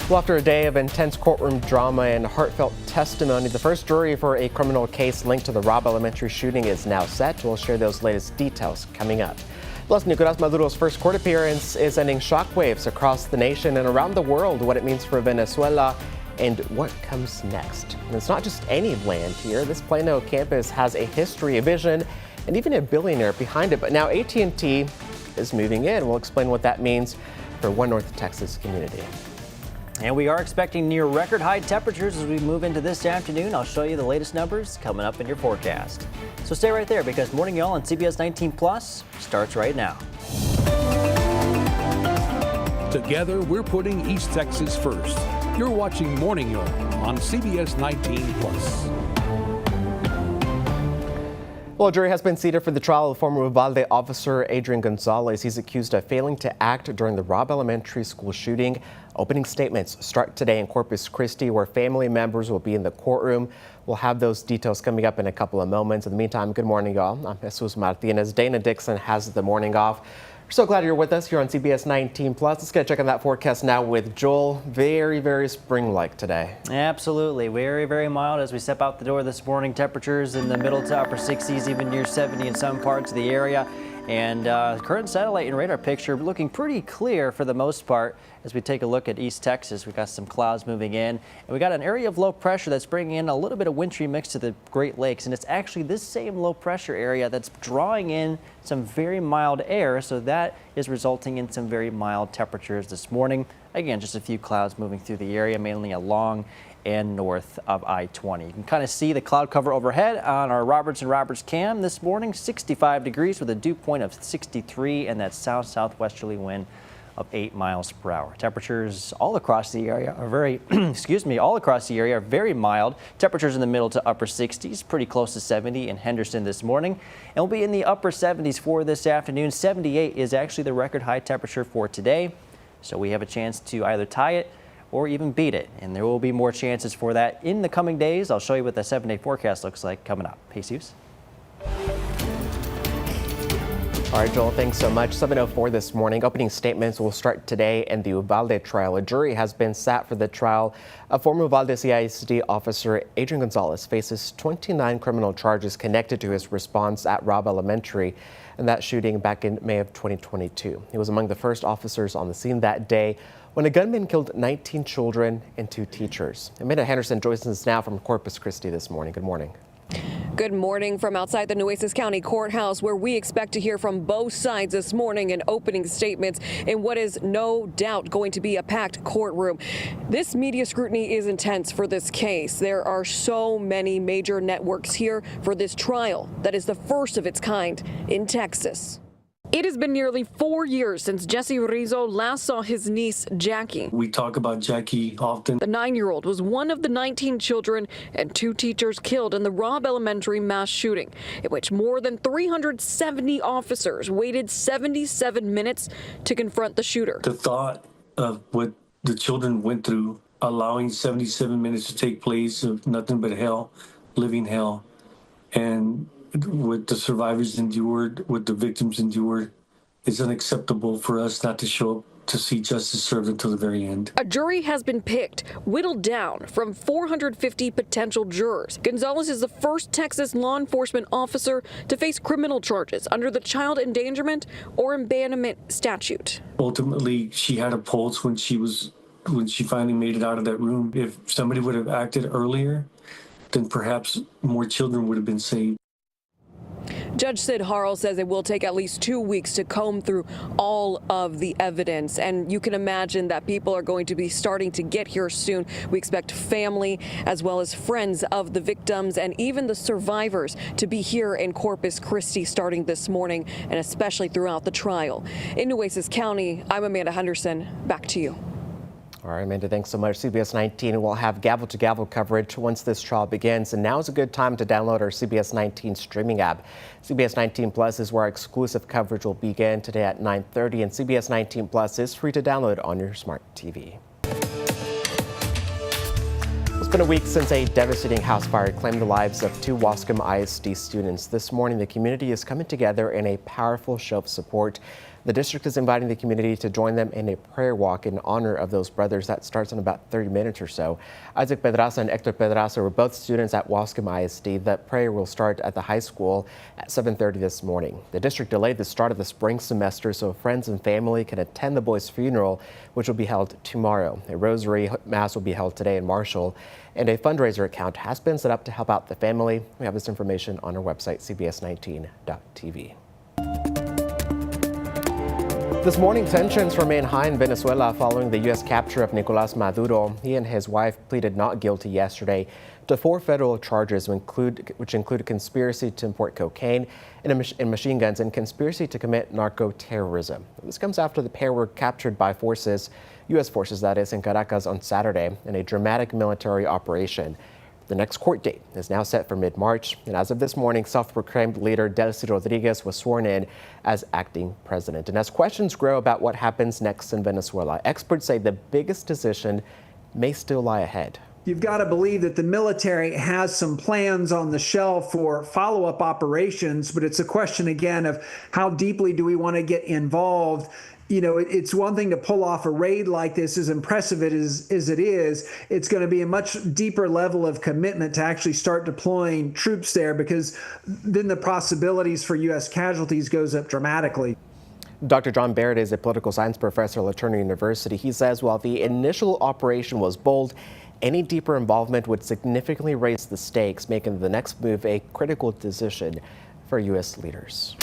Well, after a day of intense courtroom drama and heartfelt testimony, the first jury for a criminal case linked to the Robb Elementary shooting is now set. We'll share those latest details coming up. Plus, Nicolas Maduro's first court appearance is sending shockwaves across the nation and around the world, what it means for Venezuela and what comes next. And it's not just any land here. This Plano campus has a history, a vision, and even a billionaire behind it. But now AT&T is moving in. We'll explain what that means for one North Texas community. And we are expecting near record high temperatures as we move into this afternoon. I'll show you the latest numbers coming up in your forecast. So stay right there because Morning Y'all on CBS 19 Plus starts right now. Together, we're putting East Texas first. You're watching Morning Y'all on CBS 19 Plus. Well, a jury has been seated for the trial of former Uvalde officer Adrian Gonzalez. He's accused of failing to act during the Robb Elementary School shooting. Opening statements start today in Corpus Christi, where family members will be in the courtroom. We'll have those details coming up in a couple of moments. In the meantime, good morning, y'all. I'm Jesus Martinez. Dana Dixon has the morning off. We're so glad you're with us here on CBS 19 Plus. Let's get a check on that forecast now with Joel. Very, very spring-like today. Absolutely. Very, very mild as we step out the door this morning. Temperatures in the middle to upper 60s, even near 70 in some parts of the area. And current satellite and radar picture looking pretty clear for the most part. As we take a look at East Texas, we got some clouds moving in, and we got an area of low pressure that's bringing in a little bit of wintry mix to the Great Lakes, and it's actually this same low pressure area that's drawing in some very mild air, so that is resulting in some very mild temperatures this morning. Again, just a few clouds moving through the area, mainly along and north of I-20. You can kind of see the cloud cover overhead on our Roberts cam this morning. 65 degrees with a dew point of 63 and that south-southwesterly wind of 8 miles per hour. Temperatures all across the area are very, very mild. Temperatures in the middle to upper 60s, pretty close to 70 in Henderson this morning. And we'll be in the upper 70s for this afternoon. 78 is actually the record high temperature for today. So we have a chance to either tie it or even beat it. And there will be more chances for that in the coming days. I'll show you what the 7-day forecast looks like coming up. Jesus. All right, Joel, thanks so much. 7:04 this morning. Opening statements will start today in the Uvalde trial. A jury has been sat for the trial of former Uvalde CISD officer Adrian Gonzalez faces 29 criminal charges connected to his response at Robb Elementary and that shooting back in May of 2022. He was among the first officers on the scene that day when a gunman killed 19 children and 2 teachers. Amanda Henderson joins us now from Corpus Christi this morning. Good morning. Good morning from outside the Nueces County Courthouse, where we expect to hear from both sides this morning in opening statements in what is no doubt going to be a packed courtroom. This media scrutiny is intense for this case. There are so many major networks here for this trial that is the first of its kind in Texas. It has been nearly 4 years since Jesse Rizzo last saw his niece, Jackie. We talk about Jackie often. The 9-year-old was one of the 19 children and 2 teachers killed in the Robb Elementary mass shooting, in which more than 370 officers waited 77 minutes to confront the shooter. The thought of what the children went through, allowing 77 minutes to take place of nothing but hell, living hell, and what the survivors endured, what the victims endured, is unacceptable for us not to show up to see justice served until the very end. A jury has been picked, whittled down from 450 potential jurors. Gonzalez is the first Texas law enforcement officer to face criminal charges under the child endangerment or abandonment statute. Ultimately, she had a pulse when she finally made it out of that room. If somebody would have acted earlier, then perhaps more children would have been saved. Judge Sid Harrell says it will take at least 2 weeks to comb through all of the evidence, and you can imagine that people are going to be starting to get here soon. We expect family as well as friends of the victims and even the survivors to be here in Corpus Christi starting this morning and especially throughout the trial. In Nueces County, I'm Amanda Henderson. Back to you. All right, Amanda, thanks so much. CBS 19 will have gavel-to-gavel coverage once this trial begins, and now is a good time to download our CBS 19 streaming app. CBS 19 Plus is where our exclusive coverage will begin today at 9:30, and CBS 19 Plus is free to download on your smart TV. It's been a week since a devastating house fire claimed the lives of 2 Wascom ISD students. This morning, the community is coming together in a powerful show of support. The district is inviting the community to join them in a prayer walk in honor of those brothers. That starts in about 30 minutes or so. Isaac Pedraza and Hector Pedraza were both students at Wascom ISD. That prayer will start at the high school at 7:30 this morning. The district delayed the start of the spring semester so friends and family can attend the boys' funeral, which will be held tomorrow. A rosary mass will be held today in Marshall, and a fundraiser account has been set up to help out the family. We have this information on our website, CBS19.tv. This morning, tensions remain high in Venezuela following the U.S. capture of Nicolás Maduro. He and his wife pleaded not guilty yesterday to 4 federal charges, which include conspiracy to import cocaine and machine guns and conspiracy to commit narco-terrorism. This comes after the pair were captured by U.S. forces, that is, in Caracas on Saturday in a dramatic military operation. The next court date is now set for mid-March, and as of this morning, self-proclaimed leader Delcy Rodriguez was sworn in as acting president. And as questions grow about what happens next in Venezuela, experts say the biggest decision may still lie ahead. You've got to believe that the military has some plans on the shelf for follow-up operations, but it's a question again of how deeply do we want to get involved. You know, it's one thing to pull off a raid like this, as impressive as it is. It's going to be a much deeper level of commitment to actually start deploying troops there, because then the possibilities for U.S. casualties goes up dramatically. Dr. John Barrett is a political science professor at LaTourneau University. He says while the initial operation was bold, any deeper involvement would significantly raise the stakes, making the next move a critical decision for U.S. leaders.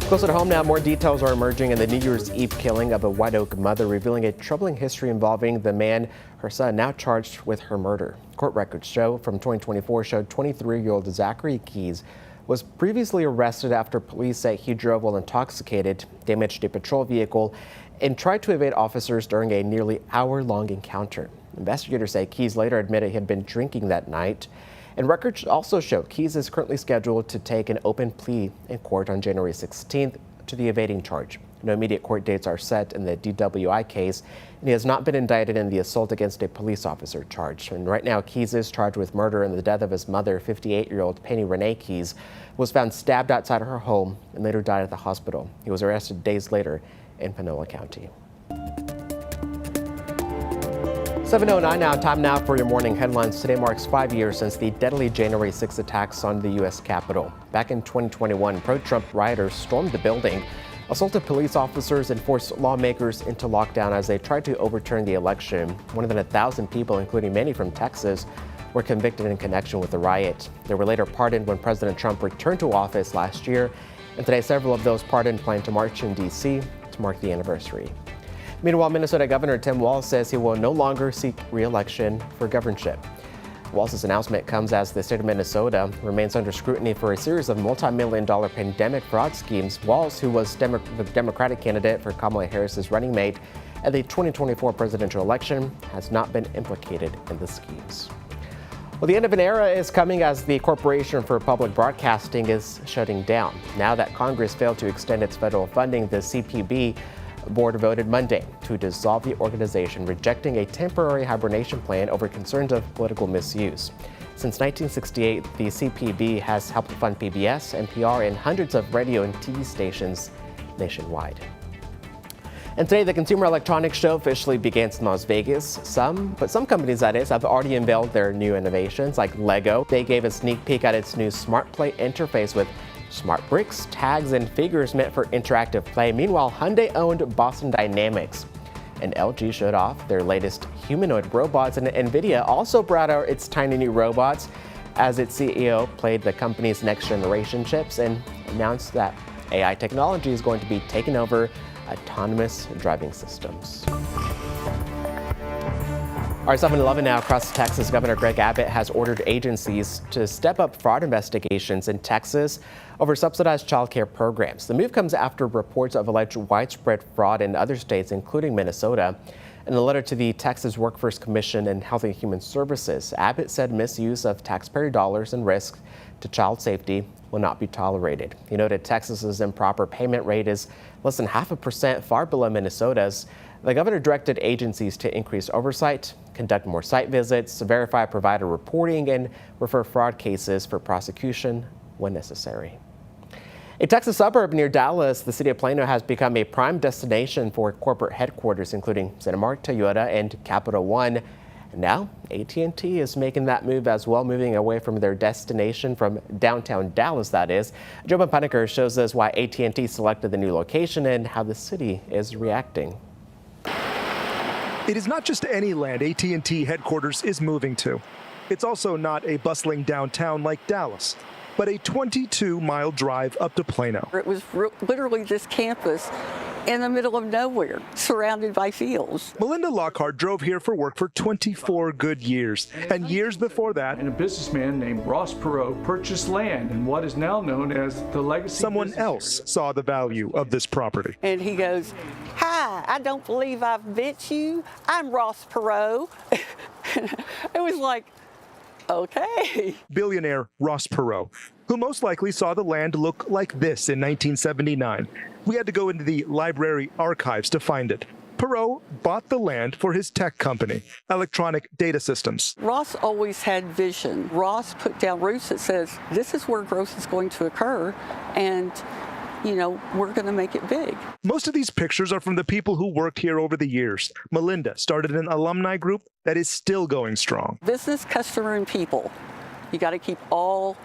Closer to home now, more details are emerging in the New Year's Eve killing of a White Oak mother, revealing a troubling history involving the man, her son, now charged with her murder. Court records from 2024 showed 23-year-old Zachary Keys was previously arrested after police say he drove while intoxicated, damaged a patrol vehicle, and tried to evade officers during a nearly hour-long encounter. Investigators say Keys later admitted he had been drinking that night. And records also show Keys is currently scheduled to take an open plea in court on January 16th to the evading charge. No immediate court dates are set in the DWI case, and he has not been indicted in the assault against a police officer charge. And right now, Keys is charged with murder in the death of his mother, 58-year-old Penny Renee Keys, who was found stabbed outside her home and later died at the hospital. He was arrested days later in Panola County. 7:09 now, time now for your morning headlines. Today marks 5 years since the deadly January 6 attacks on the U.S. Capitol. Back in 2021, pro-Trump rioters stormed the building, assaulted police officers, and forced lawmakers into lockdown as they tried to overturn the election. More than 1,000 people, including many from Texas, were convicted in connection with the riot. They were later pardoned when President Trump returned to office last year, and today several of those pardoned plan to march in D.C. to mark the anniversary. Meanwhile, Minnesota Governor Tim Walz says he will no longer seek re-election for governorship. Walz's announcement comes as the state of Minnesota remains under scrutiny for a series of multi-million-dollar pandemic fraud schemes. Walz, who was the Democratic candidate for Kamala Harris's running mate at the 2024 presidential election, has not been implicated in the schemes. Well, the end of an era is coming as the Corporation for Public Broadcasting is shutting down. Now that Congress failed to extend its federal funding, the CPB board voted Monday to dissolve the organization, rejecting a temporary hibernation plan over concerns of political misuse. Since 1968, the CPB has helped fund PBS, NPR, and hundreds of radio and TV stations nationwide. And today, the Consumer Electronics Show officially begins in Las Vegas. Some companies, that is, have already unveiled their new innovations, like Lego. They gave a sneak peek at its new Smart Play interface with smart bricks, tags, and figures meant for interactive play. Meanwhile, Hyundai-owned Boston Dynamics and LG showed off their latest humanoid robots, and NVIDIA also brought out its tiny new robots as its CEO played the company's next-generation chips and announced that AI technology is going to be taking over autonomous driving systems. All right, 7-11 now. Across Texas, Governor Greg Abbott has ordered agencies to step up fraud investigations in Texas over subsidized child care programs. The move comes after reports of alleged widespread fraud in other states, including Minnesota. In a letter to the Texas Workforce Commission and Health and Human Services, Abbott said misuse of taxpayer dollars and risk to child safety will not be tolerated. He noted Texas's improper payment rate is less than 0.5%, far below Minnesota's. The governor directed agencies to increase oversight, conduct more site visits, verify provider reporting, and refer fraud cases for prosecution when necessary. A Texas suburb near Dallas, the city of Plano has become a prime destination for corporate headquarters, including Cinemark, Toyota, and Capital One. And now, AT&T is making that move as well, moving away from their destination from downtown Dallas, that is. Joe Puneker shows us why AT&T selected the new location and how the city is reacting. It is not just any land AT&T headquarters is moving to. It's also not a bustling downtown like Dallas, but a 22-mile drive up to Plano. It was literally this campus in the middle of nowhere, surrounded by fields. Melinda Lockhart drove here for work for 24 good years, and years before that, and a businessman named Ross Perot purchased land in what is now known as the Legacy. Someone else saw the value of this property. And he goes, "Hi, I don't believe I've met you. I'm Ross Perot." It was like, okay. Billionaire Ross Perot, who most likely saw the land look like this in 1979. We had to go into the library archives to find it. Perot bought the land for his tech company, Electronic Data Systems. Ross always had vision. Ross put down roots that says, this is where growth is going to occur, and we're going to make it big. Most of these pictures are from the people who worked here over the years. Melinda started an alumni group that is still going strong. Business, customer, and people. You got to keep all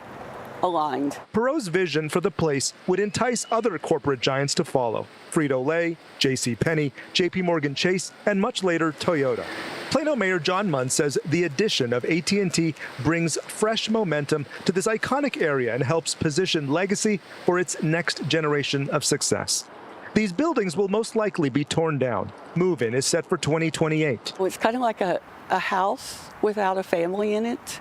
aligned. Perot's vision for the place would entice other corporate giants to follow. Frito-Lay, JCPenney, JP Morgan Chase, and much later, Toyota. Plano Mayor John Munn says the addition of AT&T brings fresh momentum to this iconic area and helps position Legacy for its next generation of success. These buildings will most likely be torn down. Move-in is set for 2028. Well, it's kind of like a house without a family in it.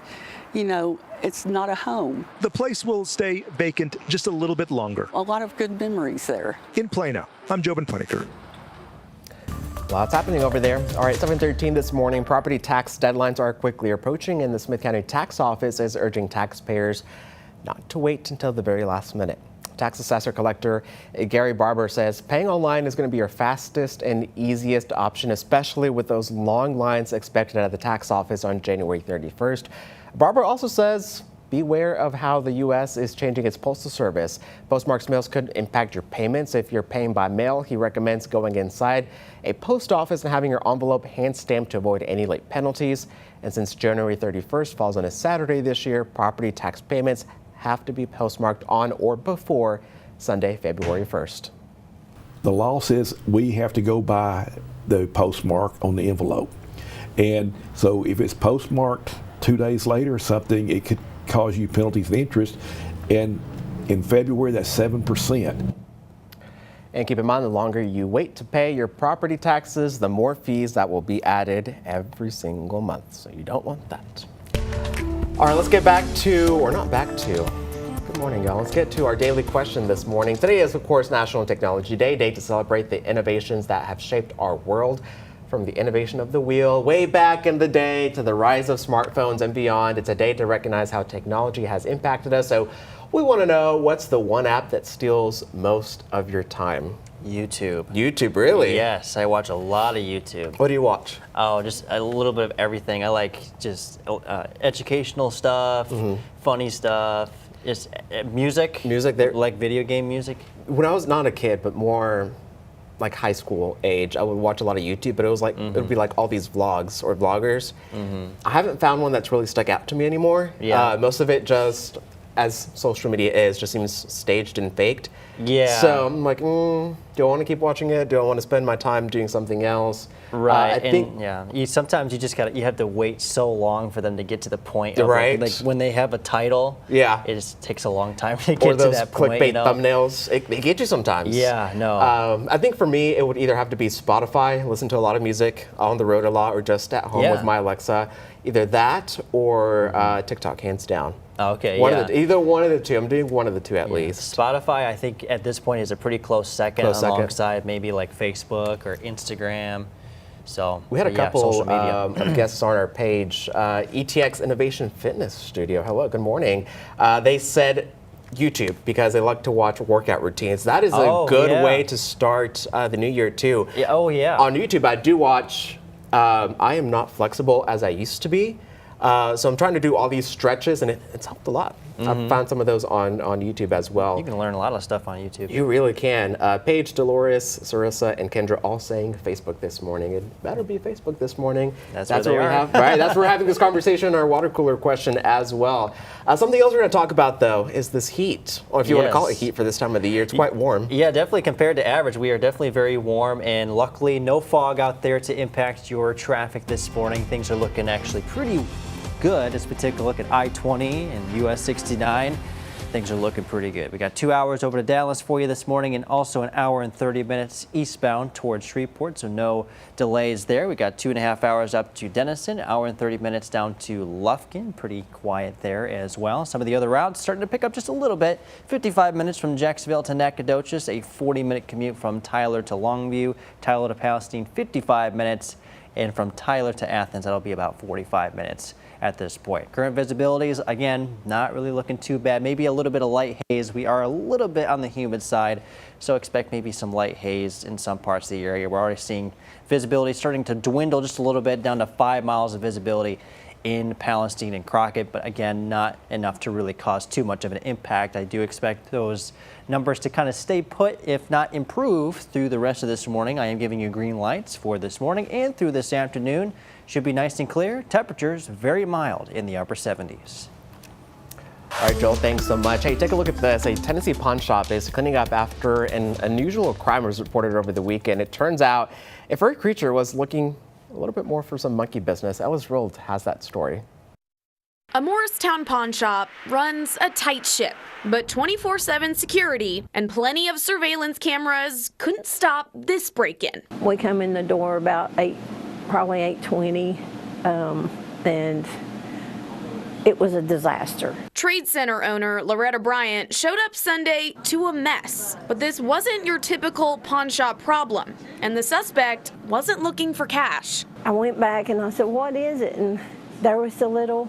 It's not a home. The place will stay vacant just a little bit longer. A lot of good memories there. In Plano, I'm Joe Puneker. Lots happening over there. All right, 7:13 this morning. Property tax deadlines are quickly approaching, and the Smith County Tax Office is urging taxpayers not to wait until the very last minute. Tax assessor collector Gary Barber says paying online is going to be your fastest and easiest option, especially with those long lines expected at the tax office on January 31st. Barber also says beware of how the U.S. is changing its postal service. Postmarked mails could impact your payments if you're paying by mail. He recommends going inside a post office and having your envelope hand-stamped to avoid any late penalties. And since January 31st falls on a Saturday this year, property tax payments have to be postmarked on or before Sunday, February 1st. The law says we have to go by the postmark on the envelope. And so if it's postmarked 2 days later or something, it could cause you penalties and interest. And in February, that's 7%. And keep in mind, the longer you wait to pay your property taxes, the more fees that will be added every single month. So you don't want that. All right, let's get back to, or not back to, good morning, y'all. Let's get to our daily question this morning. Today is, of course, National Technology Day, day to celebrate the innovations that have shaped our world. From the innovation of the wheel way back in the day to the rise of smartphones and beyond, it's a day to recognize how technology has impacted us. So we want to know, what's the one app that steals most of your time? YouTube. YouTube, really? Yes, I watch a lot of YouTube. What do you watch? Oh, just a little bit of everything. I like just educational stuff, funny stuff, just music. Music, there. Like video game music. When I was not a kid, but more like high school age, I would watch a lot of YouTube, but it was like, it would be like all these vlogs or vloggers. I haven't found one that's really stuck out to me anymore. Yeah. Most of it just, as social media is, just seems staged and faked. Yeah. So I'm like, do I want to keep watching it? Do I want to spend my time doing something else? Right. I think, sometimes you just you have to wait so long for them to get to the point. Right. Like when they have a title. Yeah. It just takes a long time to get or to those that point. clickbait thumbnails, it get you sometimes. Yeah. No. I think for me, it would either have to be Spotify, listen to a lot of music on the road a lot, or just at home with my Alexa. Either that or TikTok, hands down. Okay, Either one of the two. I'm doing one of the two at least. Spotify, I think at this point is a pretty close second, alongside maybe like Facebook or Instagram. So we had a couple social media. of guests on our page. ETX Innovation Fitness Studio. Hello, good morning. They said YouTube because they like to watch workout routines. That is a good way to start the new year too. Yeah. Oh yeah. On YouTube, I do watch. I am not flexible as I used to be. So I'm trying to do all these stretches, and it's helped a lot. I've found some of those on YouTube as well. You can learn a lot of stuff on YouTube. You really can. Paige, Dolores, Sarissa, and Kendra all saying Facebook this morning. It better be Facebook this morning. That's where where we they are. have, right? That's where we're having this conversation in our water cooler question as well. Something else we're going to talk about, though, is this heat, or if you want to call it heat for this time of the year. It's quite warm. Yeah, definitely compared to average, we are definitely very warm, and luckily no fog out there to impact your traffic this morning. Things are looking actually pretty good as we take a look at I-20 and US 69. Things are looking pretty good. We got 2 hours over to Dallas for you this morning, and also an hour and 30 minutes eastbound towards Shreveport, so no delays there. We got 2.5 hours up to Denison, hour and 30 minutes down to Lufkin. Pretty quiet there as well. Some of the other routes starting to pick up just a little bit. 55 minutes from Jacksonville to Nacogdoches, a 40-minute commute from Tyler to Longview, Tyler to Palestine, 55 minutes, and from Tyler to Athens, that'll be about 45 minutes. At this point. Current visibilities, again, not really looking too bad. Maybe a little bit of light haze. We are a little bit on the humid side, so expect maybe some light haze in some parts of the area. We're already seeing visibility starting to dwindle just a little bit down to 5 miles of visibility in Palestine and Crockett, but again, not enough to really cause too much of an impact. I do expect those numbers to kind of stay put, if not improve, through the rest of this morning. I am giving you green lights for this morning and through this afternoon. Should be nice and clear. Temperatures very mild in the upper 70s. All right, Joel, thanks so much. Hey, take a look at this. A Tennessee pawn shop is cleaning up after an unusual crime was reported over the weekend. It turns out a furry creature was looking a little bit more for some monkey business. Ellis Rold has that story. A Morristown pawn shop runs a tight ship, but 24/7 security and plenty of surveillance cameras couldn't stop this break-in. We come in the door about probably 8:20, and it was a disaster. Trade Center owner Loretta Bryant showed up Sunday to a mess, but this wasn't your typical pawn shop problem, and the suspect wasn't looking for cash. I went back and I said, "What is it?" And there was the little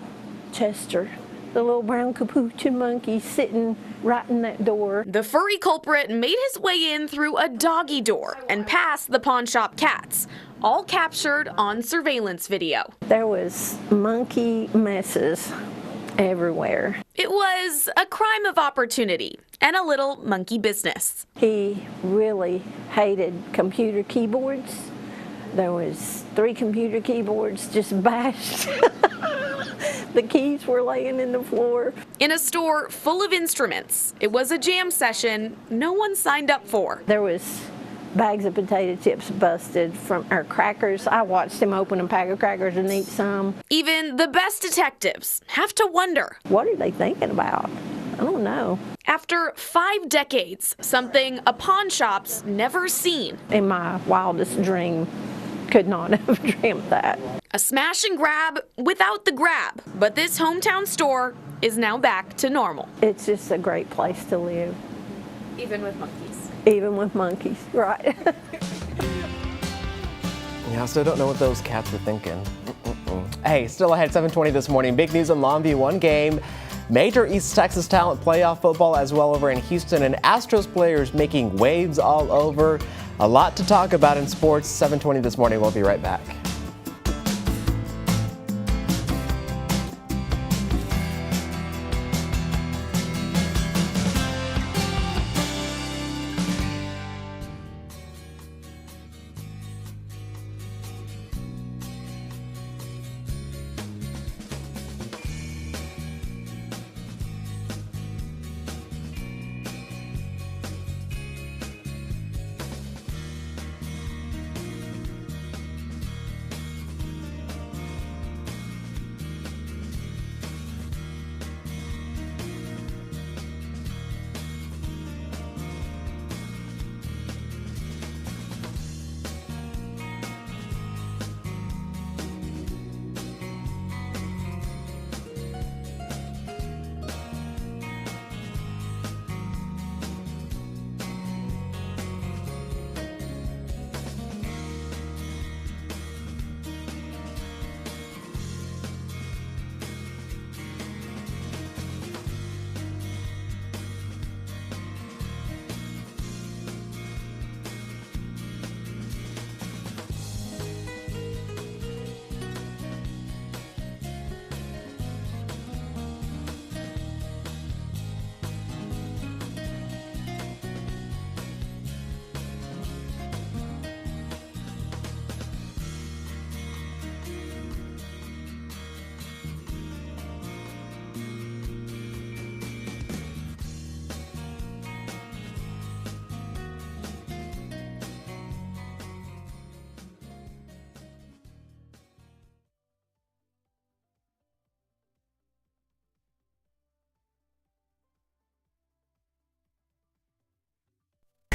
Chester, the little brown capuchin monkey sitting right in that door. The furry culprit made his way in through a doggy door and past the pawn shop cats, all captured on surveillance video. There was monkey messes everywhere. It was a crime of opportunity and a little monkey business. He really hated computer keyboards. There was 3 computer keyboards just bashed. The keys were laying in the floor. In a store full of instruments, it was a jam session no one signed up for. There was bags of potato chips busted from our crackers. I watched him open a pack of crackers and eat some. Even the best detectives have to wonder. What are they thinking about? I don't know. After 5 decades, something a pawn shop's never seen. In my wildest dream, could not have dreamt that. A smash and grab without the grab. But this hometown store is now back to normal. It's just a great place to live. Even with monkeys. Even with monkeys, right. Yeah, I still don't know what those cats were thinking. Hey, still ahead, 7:20 this morning. Big news on Longview, one game. Major East Texas talent playoff football as well over in Houston, and Astros players making waves all over. A lot to talk about in sports. 7:20 this morning. We'll be right back.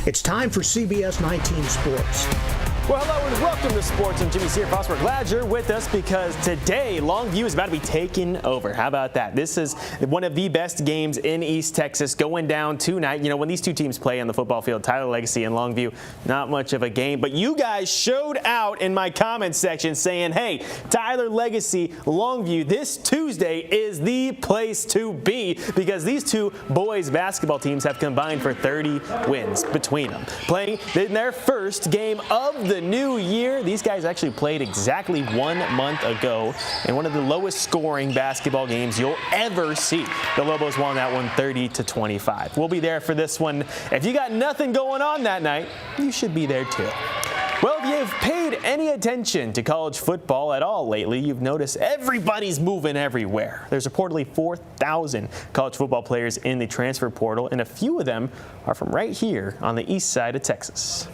It's time for CBS 19 Sports. Well, hello and welcome to Sports. I'm Jimmy Searfoss. We're glad you're with us because today Longview is about to be taken over. How about that? This is one of the best games in East Texas going down tonight. You know, when these two teams play on the football field, Tyler Legacy and Longview, not much of a game. But you guys showed out in my comments section saying, hey, Tyler Legacy, Longview, this Tuesday is the place to be because these two boys basketball teams have combined for 30 wins between them. Playing in their first game of the new year. These guys actually played exactly 1 month ago in one of the lowest scoring basketball games you'll ever see. The Lobos won that one 30-25. We'll be there for this one. If you got nothing going on that night, you should be there too. Well, if you've paid any attention to college football at all lately, you've noticed everybody's moving everywhere. There's reportedly 4,000 college football players in the transfer portal, and a few of them are from right here on the east side of Texas.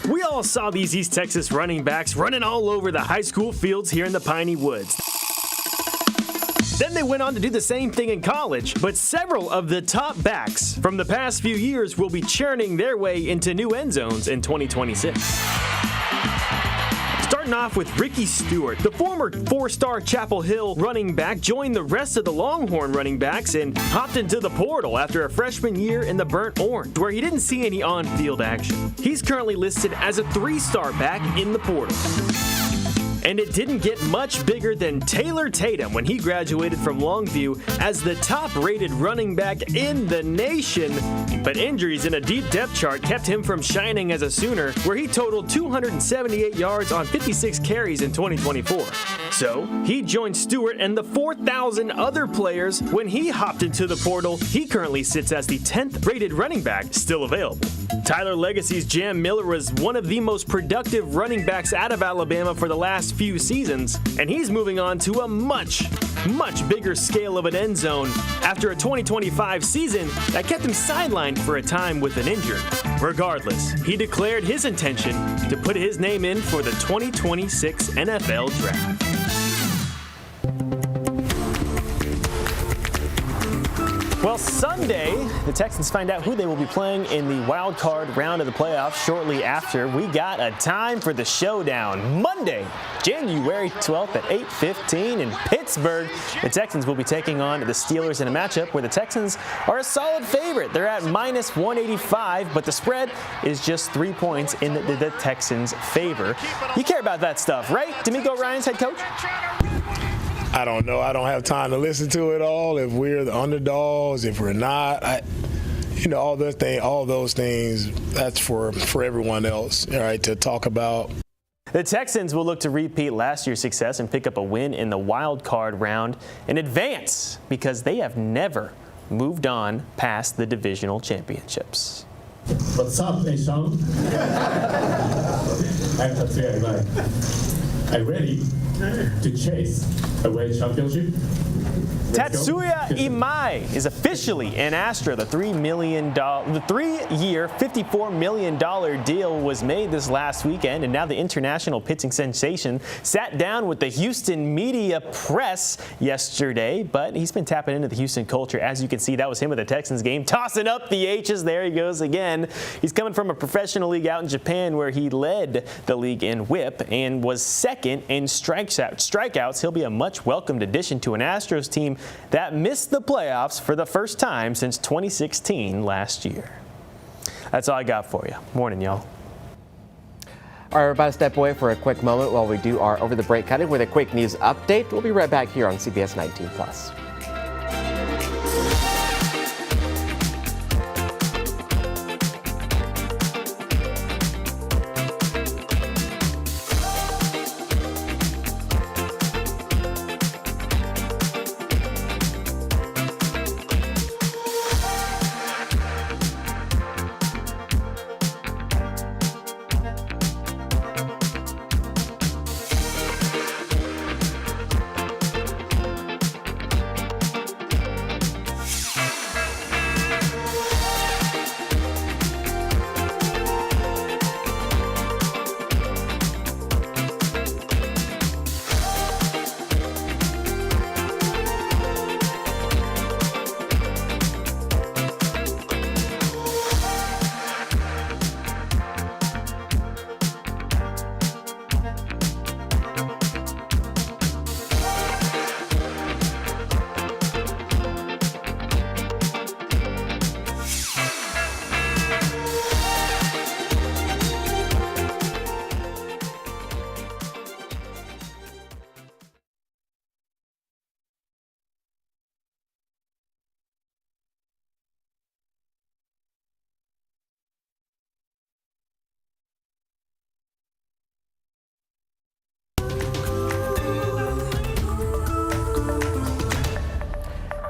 We all saw these East Texas running backs running all over the high school fields here in the Piney Woods. Then they went on to do the same thing in college, but several of the top backs from the past few years will be churning their way into new end zones in 2026. Starting off with Ricky Stewart, the former four-star Chapel Hill running back joined the rest of the Longhorn running backs and hopped into the portal after a freshman year in the Burnt Orange, where he didn't see any on-field action. He's currently listed as a three-star back in the portal. And it didn't get much bigger than Taylor Tatum when he graduated from Longview as the top-rated running back in the nation. But injuries in a deep depth chart kept him from shining as a Sooner, where he totaled 278 yards on 56 carries in 2024. So, he joined Stewart and the 4,000 other players when he hopped into the portal. He currently sits as the 10th rated running back still available. Tyler Legacy's Jam Miller was one of the most productive running backs out of Alabama for the last few seasons, and he's moving on to a much bigger scale of an end zone after a 2025 season that kept him sidelined for a time with an injury. Regardless, he declared his intention to put his name in for the 2026 NFL Draft. Well, Sunday, the Texans find out who they will be playing in the wild card round of the playoffs shortly after. We got a time for the showdown. Monday, January 12th at 8:15 in Pittsburgh. The Texans will be taking on the Steelers in a matchup where the Texans are a solid favorite. They're at minus 185, but the spread is just 3 points in the Texans' favor. You care about that stuff, right? D'Amico Ryans, head coach? I don't know. I don't have time to listen to it all. If we're the underdogs, if we're not, all those things, that's for everyone else, all right, to talk about. The Texans will look to repeat last year's success and pick up a win in the wild card round in advance because they have never moved on past the divisional championships. What's up, Sean? I'm Tatsuya Imai. I'm ready to chase a world championship. Tatsuya Imai is officially an Astro. The $3-year, $54 million deal was made this last weekend, and now the international pitching sensation sat down with the Houston media press yesterday, but he's been tapping into the Houston culture. As you can see, that was him at the Texans game, tossing up the H's. There he goes again. He's coming from a professional league out in Japan where he led the league in whip and was second in strikeouts. He'll be a much welcomed addition to an Astros team that missed the playoffs for the first time since 2016 last year. That's all I got for you. Morning, y'all. All right, we're about to step away for a quick moment while we do our Over the Break cutting with a quick news update. We'll be right back here on CBS 19+.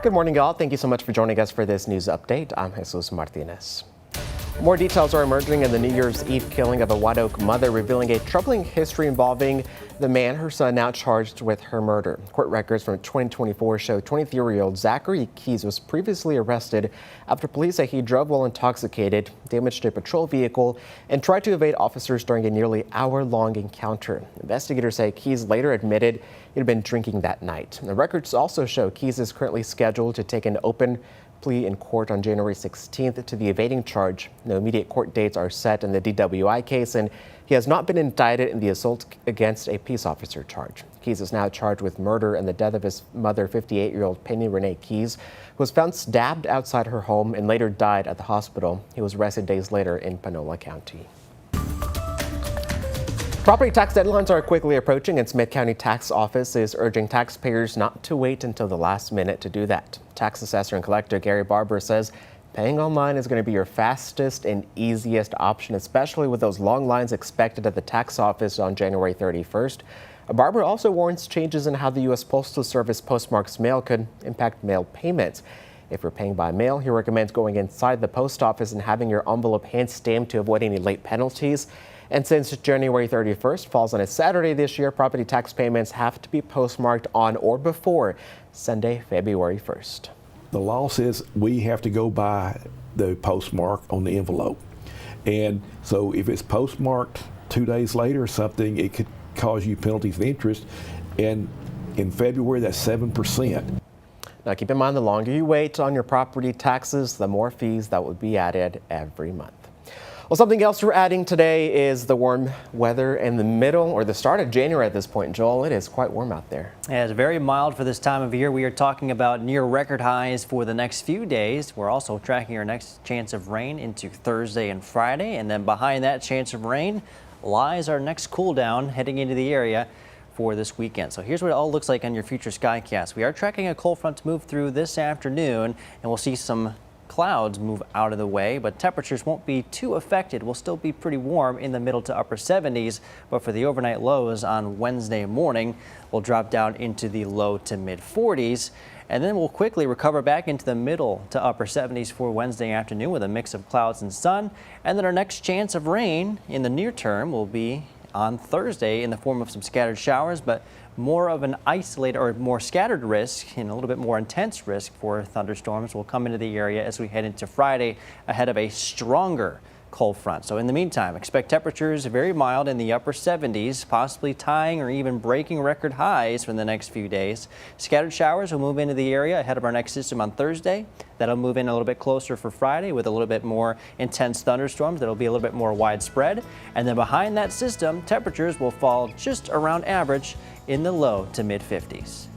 Good morning, y'all. Thank you so much for joining us for this news update. I'm Jesus Martinez. More details are emerging in the New Year's Eve killing of a White Oak mother, revealing a troubling history involving the man, her son, now charged with her murder. Court records from 2024 show 23-year-old Zachary Keys was previously arrested after police say he drove while intoxicated, damaged a patrol vehicle, and tried to evade officers during a nearly hour-long encounter. Investigators say Keys later admitted he'd been drinking that night. The records also show Keys is currently scheduled to take an open plea in court on January 16th to the evading charge. No immediate court dates are set in the DWI case, and he has not been indicted in the assault against a peace officer charge. Keys is now charged with murder and the death of his mother, 58-year-old Penny Renee Keys, who was found stabbed outside her home and later died at the hospital. He was arrested days later in Panola County. Property tax deadlines are quickly approaching, and Smith County Tax Office is urging taxpayers not to wait until the last minute to do that. Tax assessor and collector Gary Barber says paying online is going to be your fastest and easiest option, especially with those long lines expected at the tax office on January 31st. Barber also warns changes in how the U.S. Postal Service postmarks mail could impact mail payments. If you're paying by mail, he recommends going inside the post office and having your envelope hand-stamped to avoid any late penalties. And since January 31st falls on a Saturday this year, property tax payments have to be postmarked on or before Sunday, February 1st. The law says we have to go by the postmark on the envelope. And so if it's postmarked 2 days later or something, it could cause you penalties and interest. And in February, that's 7%. Now keep in mind, the longer you wait on your property taxes, the more fees that would be added every month. Well, something else we're adding today is the warm weather in the middle or the start of January at this point. Joel, it is quite warm out there. Yeah, it's very mild for this time of year. We are talking about near record highs for the next few days. We're also tracking our next chance of rain into Thursday and Friday. And then behind that chance of rain lies our next cool down heading into the area for this weekend. So here's what it all looks like on your future skycast. We are tracking a cold front to move through this afternoon, and we'll see some clouds move out of the way, but temperatures won't be too affected. We'll still be pretty warm in the middle to upper 70s, but for the overnight lows on Wednesday morning, we'll drop down into the low to mid 40s, and then we'll quickly recover back into the middle to upper 70s for Wednesday afternoon with a mix of clouds and sun. And then our next chance of rain in the near term will be on Thursday in the form of some scattered showers, but more of an isolated or more scattered risk and a little bit more intense risk for thunderstorms will come into the area as we head into Friday ahead of a stronger cold front. So in the meantime, expect temperatures very mild in the upper 70s, possibly tying or even breaking record highs for the next few days. Scattered showers will move into the area ahead of our next system on Thursday. That'll move in a little bit closer for Friday with a little bit more intense thunderstorms. That'll be a little bit more widespread. And then behind that system, temperatures will fall just around average in the low to mid 50s.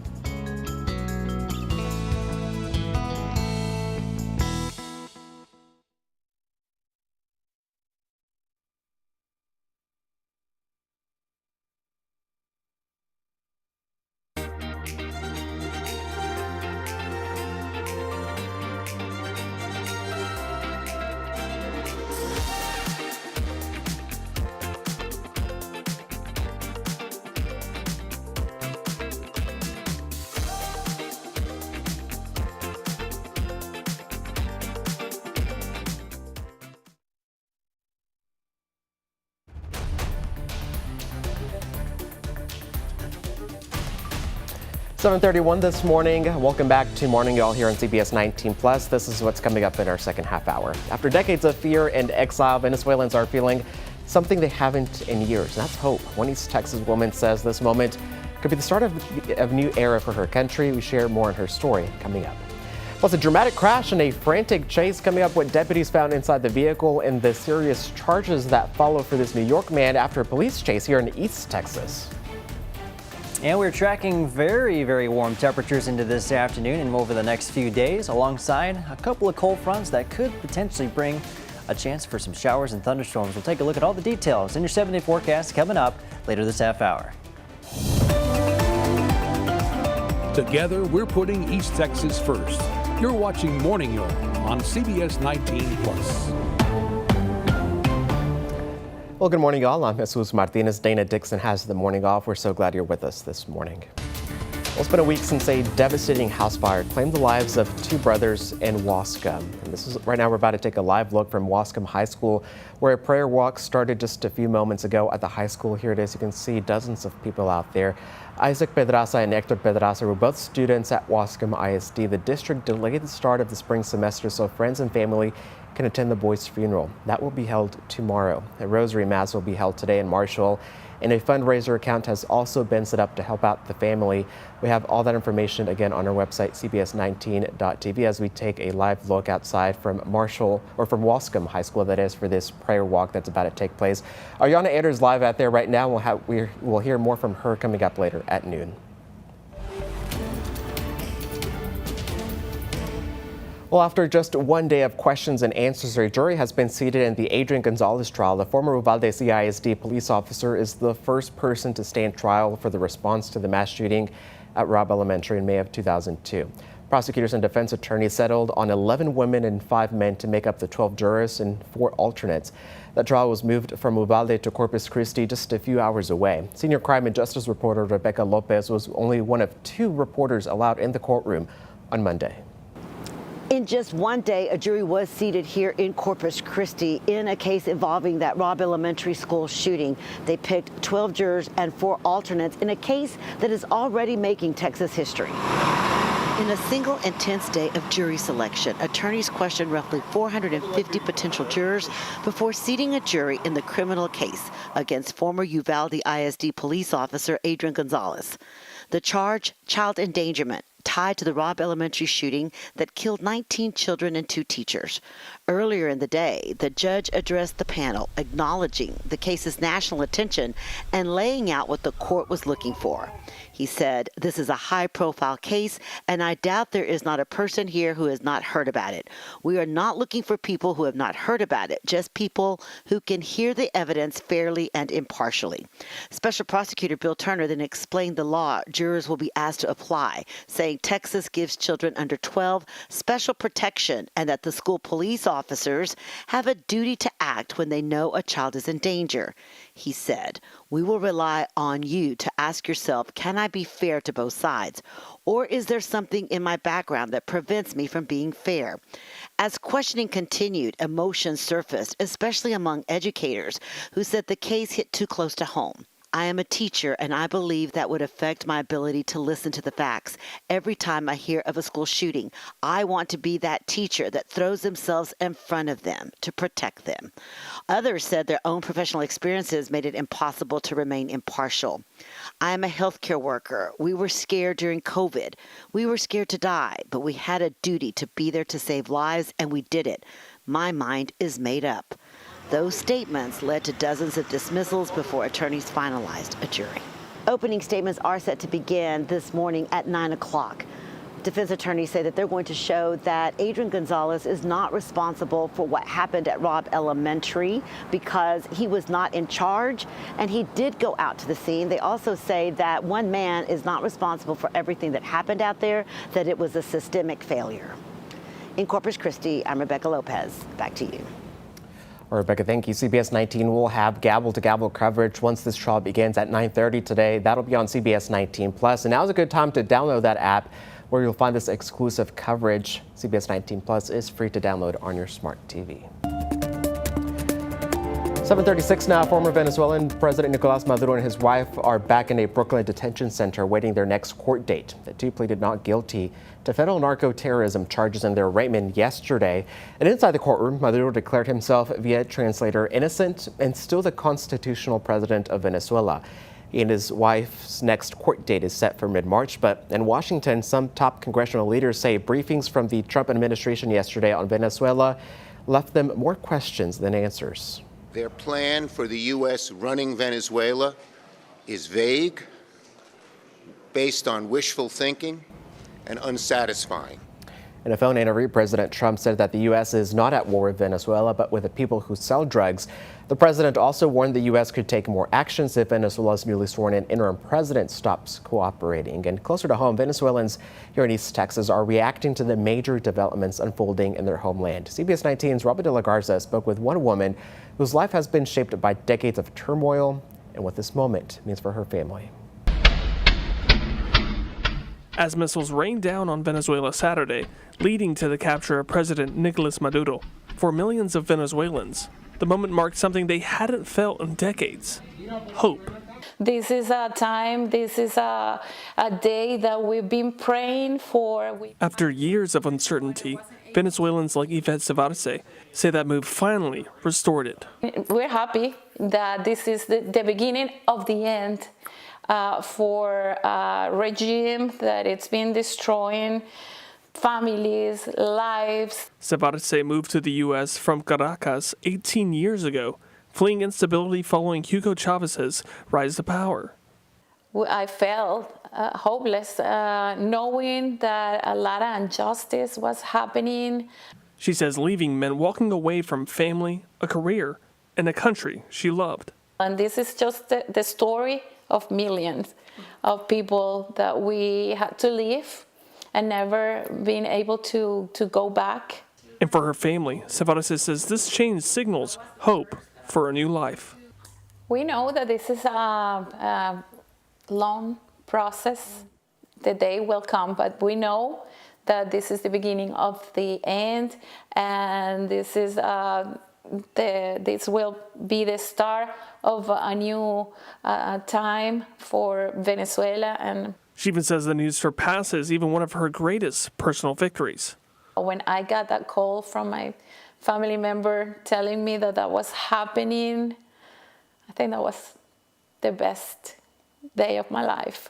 .31 this morning. Welcome back to Morning Y'all here on CBS 19 Plus. This is what's coming up in our second half hour. After decades of fear and exile, Venezuelans are feeling something they haven't in years, and that's hope. One East Texas woman says this moment could be the start of a new era for her country. We share more on her story coming up. Plus, a dramatic crash and a frantic chase coming up, what deputies found inside the vehicle, and the serious charges that follow for this New York man after a police chase here in East Texas. And we're tracking very, very warm temperatures into this afternoon and over the next few days, alongside a couple of cold fronts that could potentially bring a chance for some showers and thunderstorms. We'll take a look at all the details in your 7-day forecast coming up later this half hour. Together, we're putting East Texas first. You're watching Morning Y'all on CBS 19 Plus. Well, good morning, y'all. I'm Jesus Martinez. Dana Dixon has the morning off. We're so glad you're with us this morning. Well, it's been a week since a devastating house fire claimed the lives of two brothers in Wascom. And right now we're about to take a live look from Wascom High School, where a prayer walk started just a few moments ago at the high school. Here it is. You can see dozens of people out there. Isaac Pedraza and Hector Pedraza were both students at Wascom ISD. The district delayed the start of the spring semester so friends and family can attend the boys' funeral. That will be held tomorrow. A rosary mass will be held today in Marshall, and a fundraiser account has also been set up to help out the family. We have all that information again on our website, CBS19.tv, as we take a live look outside from Wascom High School, that is, for this prayer walk that's about to take place. Ariana Ander's live out there right now. We'll hear more from her coming up later at noon. Well, after just one day of questions and answers, a jury has been seated in the Adrian Gonzalez trial. The former Uvalde CISD police officer is the first person to stand trial for the response to the mass shooting at Robb Elementary in May of 2002. Prosecutors and defense attorneys settled on 11 women and 5 men to make up the 12 jurors and 4 alternates. The trial was moved from Uvalde to Corpus Christi, just a few hours away. Senior crime and justice reporter Rebecca Lopez was only one of 2 reporters allowed in the courtroom on Monday. In just one day, a jury was seated here in Corpus Christi in a case involving that Robb Elementary School shooting. They picked 12 jurors and 4 alternates in a case that is already making Texas history. In a single intense day of jury selection, attorneys questioned roughly 450 potential jurors before seating a jury in the criminal case against former Uvalde ISD police officer Adrian Gonzalez. The charge, child endangerment, tied to the Robb Elementary shooting that killed 19 children and 2 teachers. Earlier in the day, the judge addressed the panel, acknowledging the case's national attention and laying out what the court was looking for. He said, "This is a high-profile case, and I doubt there is not a person here who has not heard about it. We are not looking for people who have not heard about it, just people who can hear the evidence fairly and impartially." Special Prosecutor Bill Turner then explained the law jurors will be asked to apply, saying Texas gives children under 12 special protection and that the school police officers have a duty to act when they know a child is in danger. He said, "We will rely on you to ask yourself, can I be fair to both sides? Or is there something in my background that prevents me from being fair?" As questioning continued, emotions surfaced, especially among educators who said the case hit too close to home. "I am a teacher, and I believe that would affect my ability to listen to the facts. Every time I hear of a school shooting, I want to be that teacher that throws themselves in front of them to protect them." Others said their own professional experiences made it impossible to remain impartial. "I am a healthcare worker. We were scared during COVID. We were scared to die, but we had a duty to be there to save lives, and we did it. My mind is made up." Those statements led to dozens of dismissals before attorneys finalized a jury. Opening statements are set to begin this morning at 9 o'clock. Defense attorneys say that they're going to show that Adrian Gonzalez is not responsible for what happened at Robb Elementary because he was not in charge and he did go out to the scene. They also say that one man is not responsible for everything that happened out there, that it was a systemic failure. In Corpus Christi, I'm Rebecca Lopez. Back to you. Rebecca, thank you. CBS 19 will have gavel-to-gavel coverage once this trial begins at 9:30 today. That'll be on CBS 19+. And now's a good time to download that app where you'll find this exclusive coverage. CBS 19+ is free to download on your smart TV. 7:36 now. Former Venezuelan President Nicolás Maduro and his wife are back in a Brooklyn detention center awaiting their next court date. The 2 pleaded not guilty to federal narco-terrorism charges in their arraignment yesterday. And inside the courtroom, Maduro declared himself via translator innocent and still the constitutional president of Venezuela. He and his wife's next court date is set for mid-March, but in Washington, some top congressional leaders say briefings from the Trump administration yesterday on Venezuela left them more questions than answers. Their plan for the U.S. running Venezuela is vague, based on wishful thinking, and unsatisfying. In a phone interview, President Trump said that the U.S. is not at war with Venezuela, but with the people who sell drugs. The president also warned the U.S. could take more actions if Venezuela's newly sworn-in interim president stops cooperating. And closer to home, Venezuelans here in East Texas are reacting to the major developments unfolding in their homeland. CBS 19's Robert De La Garza spoke with one woman whose life has been shaped by decades of turmoil and what this moment means for her family. as missiles rained down on Venezuela Saturday, leading to the capture of President Nicolas Maduro. For millions of Venezuelans, the moment marked something they hadn't felt in decades: hope. This is a time, this is a day that we've been praying for. After years of uncertainty, Venezuelans like Yvette Savarce say that move finally restored it. We're happy that this is the beginning of the end for a regime that it's been destroying families, lives. Savarce moved to the U.S. from Caracas 18 years ago, fleeing instability following Hugo Chavez's rise to power. I felt hopeless, knowing that a lot of injustice was happening. She says leaving meant walking away from family, a career, and a country she loved. And this is just the story of millions of people that we had to leave and never been able to go back. And for her family, Savarce says this change signals hope for a new life. We know that this is a long process. The day will come, but we know that this is the beginning of the end, and this will be the start of a new time for Venezuela. And she even says the news surpasses even one of her greatest personal victories. When I got that call from my family member telling me that that was happening, I think that was the best day of my life.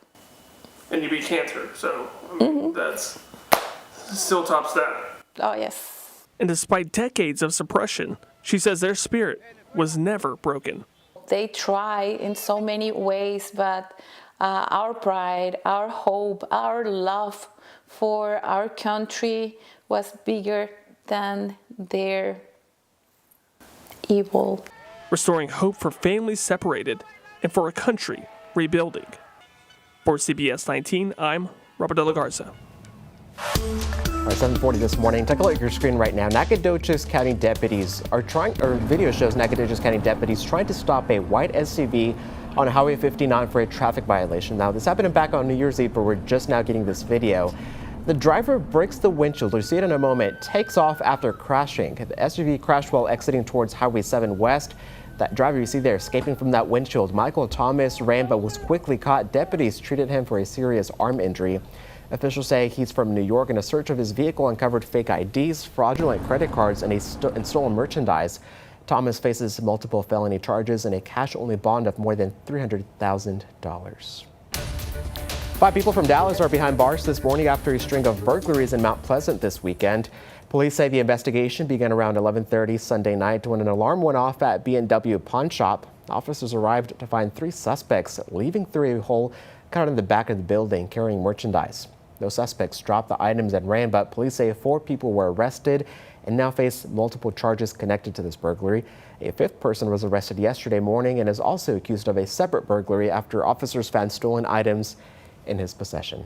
And you beat cancer, so that's still tops that. Oh, yes. And despite decades of suppression, she says their spirit was never broken. They try in so many ways, but our pride, our hope, our love for our country was bigger than their evil. Restoring hope for families separated and for a country rebuilding. For CBS 19, I'm Robert De La Garza. All right, 7:40 this morning. Take a look at your screen right now. Nacogdoches County deputies are video shows Nacogdoches County deputies trying to stop a white SUV on Highway 59 for a traffic violation. Now, this happened back on New Year's Eve, but we're just now getting this video. The driver breaks the windshield, you'll see it in a moment, takes off after crashing. The SUV crashed while exiting towards Highway 7 West. That driver you see there escaping from that windshield, Michael Thomas, ran but was quickly caught. Deputies treated him for a serious arm injury. Officials say he's from New York, and a search of his vehicle uncovered fake IDs, fraudulent credit cards, and stolen merchandise. Thomas faces multiple felony charges and a cash-only bond of more than $300,000. 5 people from Dallas are behind bars this morning after a string of burglaries in Mount Pleasant this weekend. Police say the investigation began around 11:30 Sunday night when an alarm went off at B&W Pawn Shop. Officers arrived to find 3 suspects leaving through a hole cut out in the back of the building carrying merchandise. Those suspects dropped the items and ran, but police say 4 people were arrested and now face multiple charges connected to this burglary. A 5th person was arrested yesterday morning and is also accused of a separate burglary after officers found stolen items in his possession.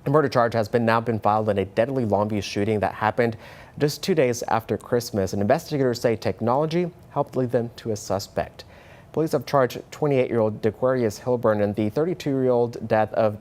A murder charge has now been filed in a deadly Longview shooting that happened just 2 days after Christmas, and investigators say technology helped lead them to a suspect. Police have charged 28-year-old DeQuarius Hilburn and the 32-year-old death of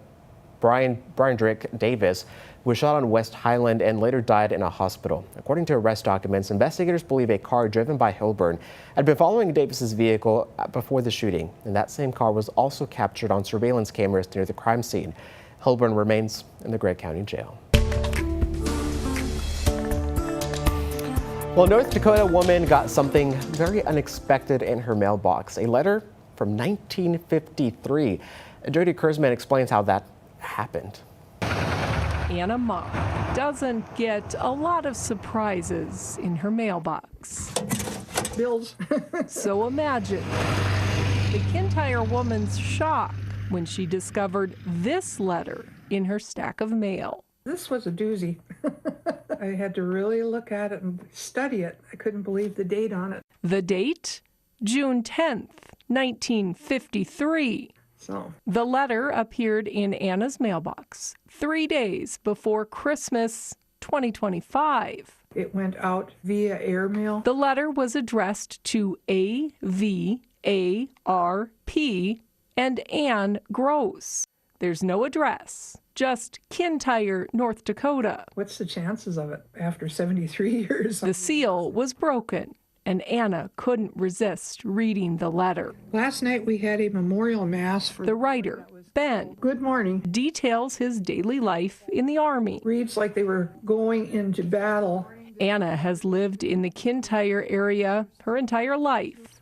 Brian Drick Davis, who was shot on West Highland and later died in a hospital. According to arrest documents, investigators believe a car driven by Hilburn had been following Davis's vehicle before the shooting, and that same car was also captured on surveillance cameras near the crime scene. Hilburn remains in the Gray County Jail. Well, a North Dakota woman got something very unexpected in her mailbox, a letter from 1953. Jody Kurzman explains how that happened. Anna Ma doesn't get a lot of surprises in her mailbox. Bills. So imagine the Kintyre woman's shock when she discovered this letter in her stack of mail. This was a doozy. I had to really look at it and study it. I couldn't believe the date on it. The date? June 10th, 1953. So the letter appeared in Anna's mailbox 3 days before Christmas 2025. It went out via airmail. The letter was addressed to AVARP and Ann Gross. There's no address, just Kintyre, North Dakota. What's the chances of it after 73 years? The seal was broken, and Anna couldn't resist reading the letter. Last night we had a memorial mass for the writer, Ben. Good morning. Details his daily life in the Army. Reads like they were going into battle. Anna has lived in the Kintyre area her entire life.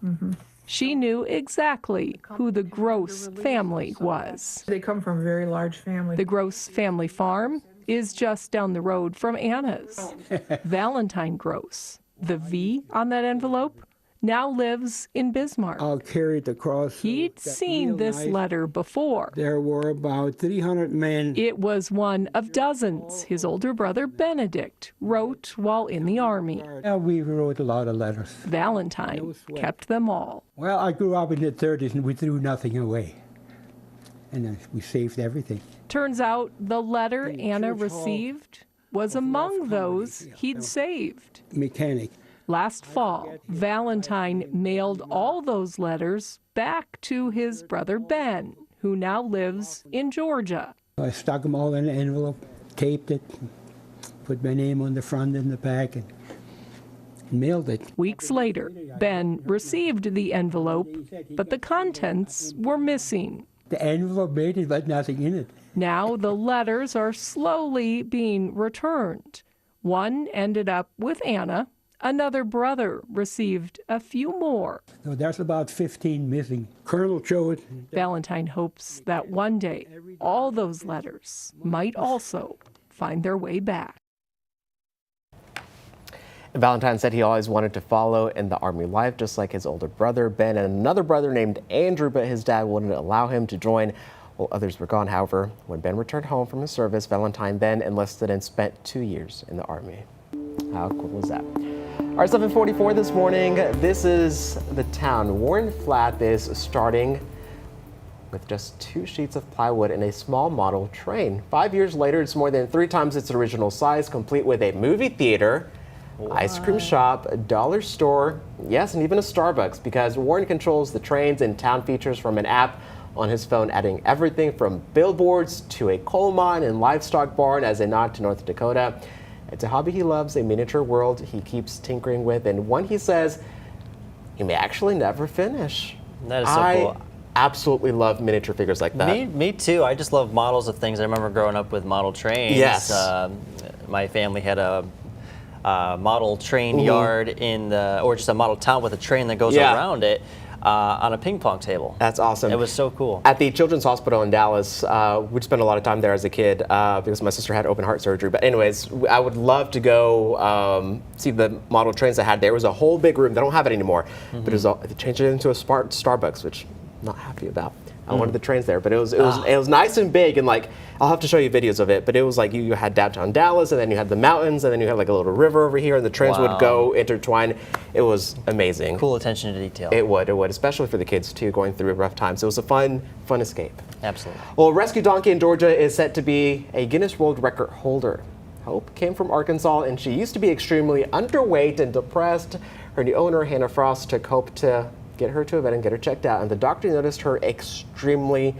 She knew exactly who the Gross family was. They come from a very large family. The Gross family farm is just down the road from Anna's. Valentine Gross, the V on that envelope, now lives in Bismarck. I'll carry the cross. He'd seen this letter before. There were about 300 men. It was one of dozens his older brother Benedict wrote while in the Army. Yeah, we wrote a lot of letters. Valentine kept them all. Well, I grew up in the 30s and we threw nothing away. And then we saved everything. Turns out the letter Anna received was among those he'd saved. Mechanic. Last fall, Valentine mailed all those letters back to his brother Ben, who now lives in Georgia. I stuck them all in an envelope, taped it, put my name on the front and the back, and mailed it. Weeks later, Ben received the envelope, but the contents were missing. The envelope made it, but nothing in it. Now the letters are slowly being returned. One ended up with Anna. Another brother received a few more. So there's about 15 missing. Colonel Choate. Valentine hopes that one day all those letters might also find their way back. Valentine said he always wanted to follow in the Army life, just like his older brother Ben and another brother named Andrew, but his dad wouldn't allow him to join while others were gone. However, when Ben returned home from his service, Valentine then enlisted and spent 2 years in the Army. How cool is that? All right, 7:44 this morning. This is the town. Warren Flat is starting with just 2 sheets of plywood and a small model train. 5 years later, it's more than 3 times its original size, complete with a movie theater, ice cream shop, a dollar store, yes, and even a Starbucks, because Warren controls the trains and town features from an app on his phone, adding everything from billboards to a coal mine and livestock barn as a nod to North Dakota. It's a hobby he loves, a miniature world he keeps tinkering with, and one he says he may actually never finish. That is so cool. I absolutely love miniature figures like that. Me too. I just love models of things. I remember growing up with model trains. Yes. My family had a model train yard or just a model town with a train that goes around it. On a ping pong table. That's awesome. It was so cool. At the Children's Hospital in Dallas, we'd spend a lot of time there as a kid because my sister had open heart surgery. But anyways, I would love to go see the model trains they had there. It was a whole big room. They don't have it anymore. But they changed it into a Starbucks, which I'm not happy about. I wanted the trains there, but it was nice and big, and like I'll have to show you videos of it. But it was like you had downtown Dallas, and then you had the mountains, and then you had like a little river over here, and the trains would go intertwine. It was amazing. Cool attention to detail. It would, especially for the kids too, going through rough times. It was a fun escape. Absolutely. Well, a rescue donkey in Georgia is set to be a Guinness World Record holder. Hope came from Arkansas, and she used to be extremely underweight and depressed. Her new owner, Hannah Frost, took Hope to get her to a vet and get her checked out, and the doctor noticed her extremely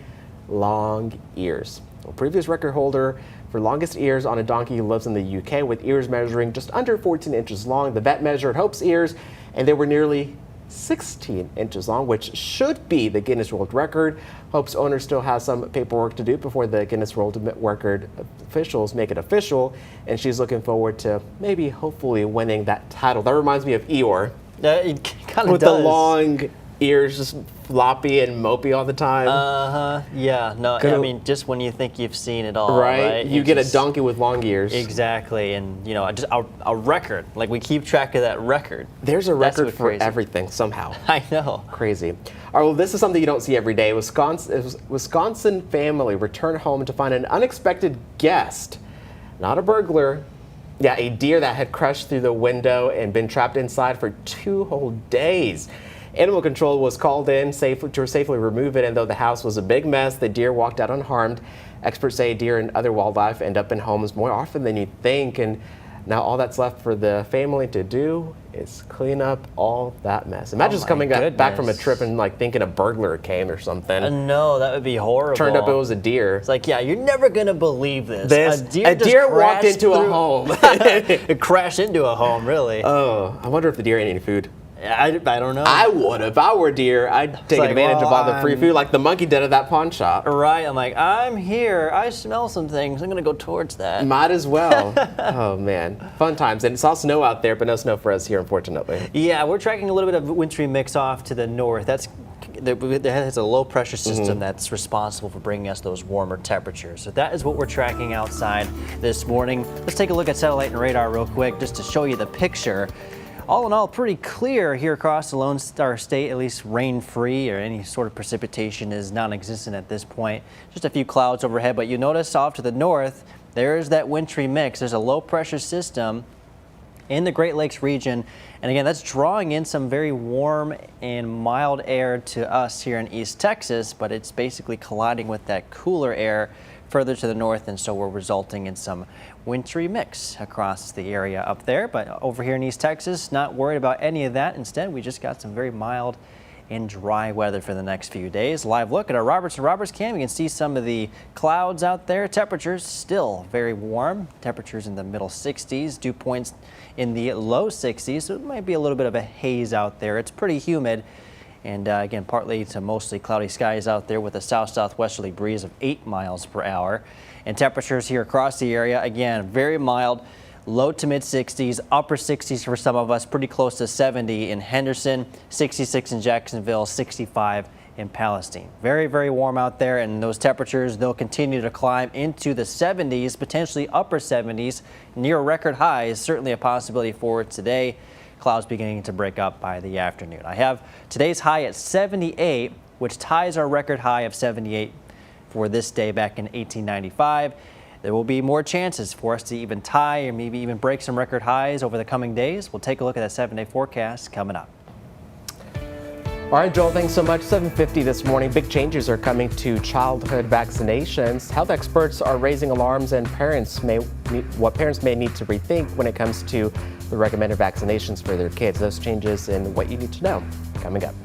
long ears. A previous record holder for longest ears on a donkey lives in the UK, with ears measuring just under 14 inches long. The vet measured Hope's ears, and they were nearly 16 inches long, which should be the Guinness World Record. Hope's owner still has some paperwork to do before the Guinness World Record officials make it official, and she's looking forward to maybe hopefully winning that title. That reminds me of Eeyore. It kind of with does. The long ears, just floppy and mopey all the time. Yeah. No. I mean, just when you think you've seen it all, right? You get a donkey with long ears. Exactly, and just a record. Like we keep track of that record. There's a record for everything somehow. I know. Crazy. All right. Well, this is something you don't see every day. Wisconsin family returned home to find an unexpected guest, not a burglar. Yeah, a deer that had crushed through the window and been trapped inside for 2 whole days. Animal control was called in to safely remove it, and though the house was a big mess, the deer walked out unharmed. Experts say deer and other wildlife end up in homes more often than you think, and Now all that's left for the family to do is clean up all that mess. Imagine just coming back from a trip and like thinking a burglar came or something. No, that would be horrible. Turned up it was a deer. It's like, yeah, you're never gonna believe this. A deer walked into a home. It crashed into a home, really. Oh, I wonder if the deer ate any food. I don't know. I would. If I were a deer, I'd take advantage of all the free food like the monkey did at that pawn shop. Right. I'm like, I'm here. I smell some things. I'm going to go towards that. Might as well. Oh, man. Fun times. And it's all snow out there, but no snow for us here, unfortunately. Yeah, we're tracking a little bit of wintry mix off to the north. There's a low pressure system that's responsible for bringing us those warmer temperatures. So that is what we're tracking outside this morning. Let's take a look at satellite and radar real quick just to show you the picture. All in all, pretty clear here across the Lone Star State, at least rain-free or any sort of precipitation is non-existent at this point. Just a few clouds overhead, but you notice off to the north, there's that wintry mix. There's a low-pressure system in the Great Lakes region. And again, that's drawing in some very warm and mild air to us here in East Texas, but it's basically colliding with that cooler air further to the north, and so we're resulting in some wintry mix across the area up there. But over here in East Texas, not worried about any of that. Instead, we just got some very mild and dry weather for the next few days. Live look at our Roberts cam. You can see some of the clouds out there. Temperatures still very warm. Temperatures in the middle 60s, dew points in the low 60s. So it might be a little bit of a haze out there. It's pretty humid. And again, partly to mostly cloudy skies out there with a south-southwesterly breeze of 8 miles per hour. And temperatures here across the area, again, very mild, low to mid 60s, upper 60s for some of us, pretty close to 70 in Henderson, 66 in Jacksonville, 65 in Palestine. Very, very warm out there, and those temperatures, they'll continue to climb into the 70s, potentially upper 70s, near record highs, certainly a possibility for today. Clouds beginning to break up by the afternoon. I have today's high at 78, which ties our record high of 78 for this day back in 1895. There will be more chances for us to even tie or maybe even break some record highs over the coming days. We'll take a look at that 7-day forecast coming up. All right, Joel, thanks so much. 7:50 this morning. Big changes are coming to childhood vaccinations. Health experts are raising alarms, and parents may need to rethink when it comes to the recommended vaccinations for their kids. Those changes and what you need to know coming up.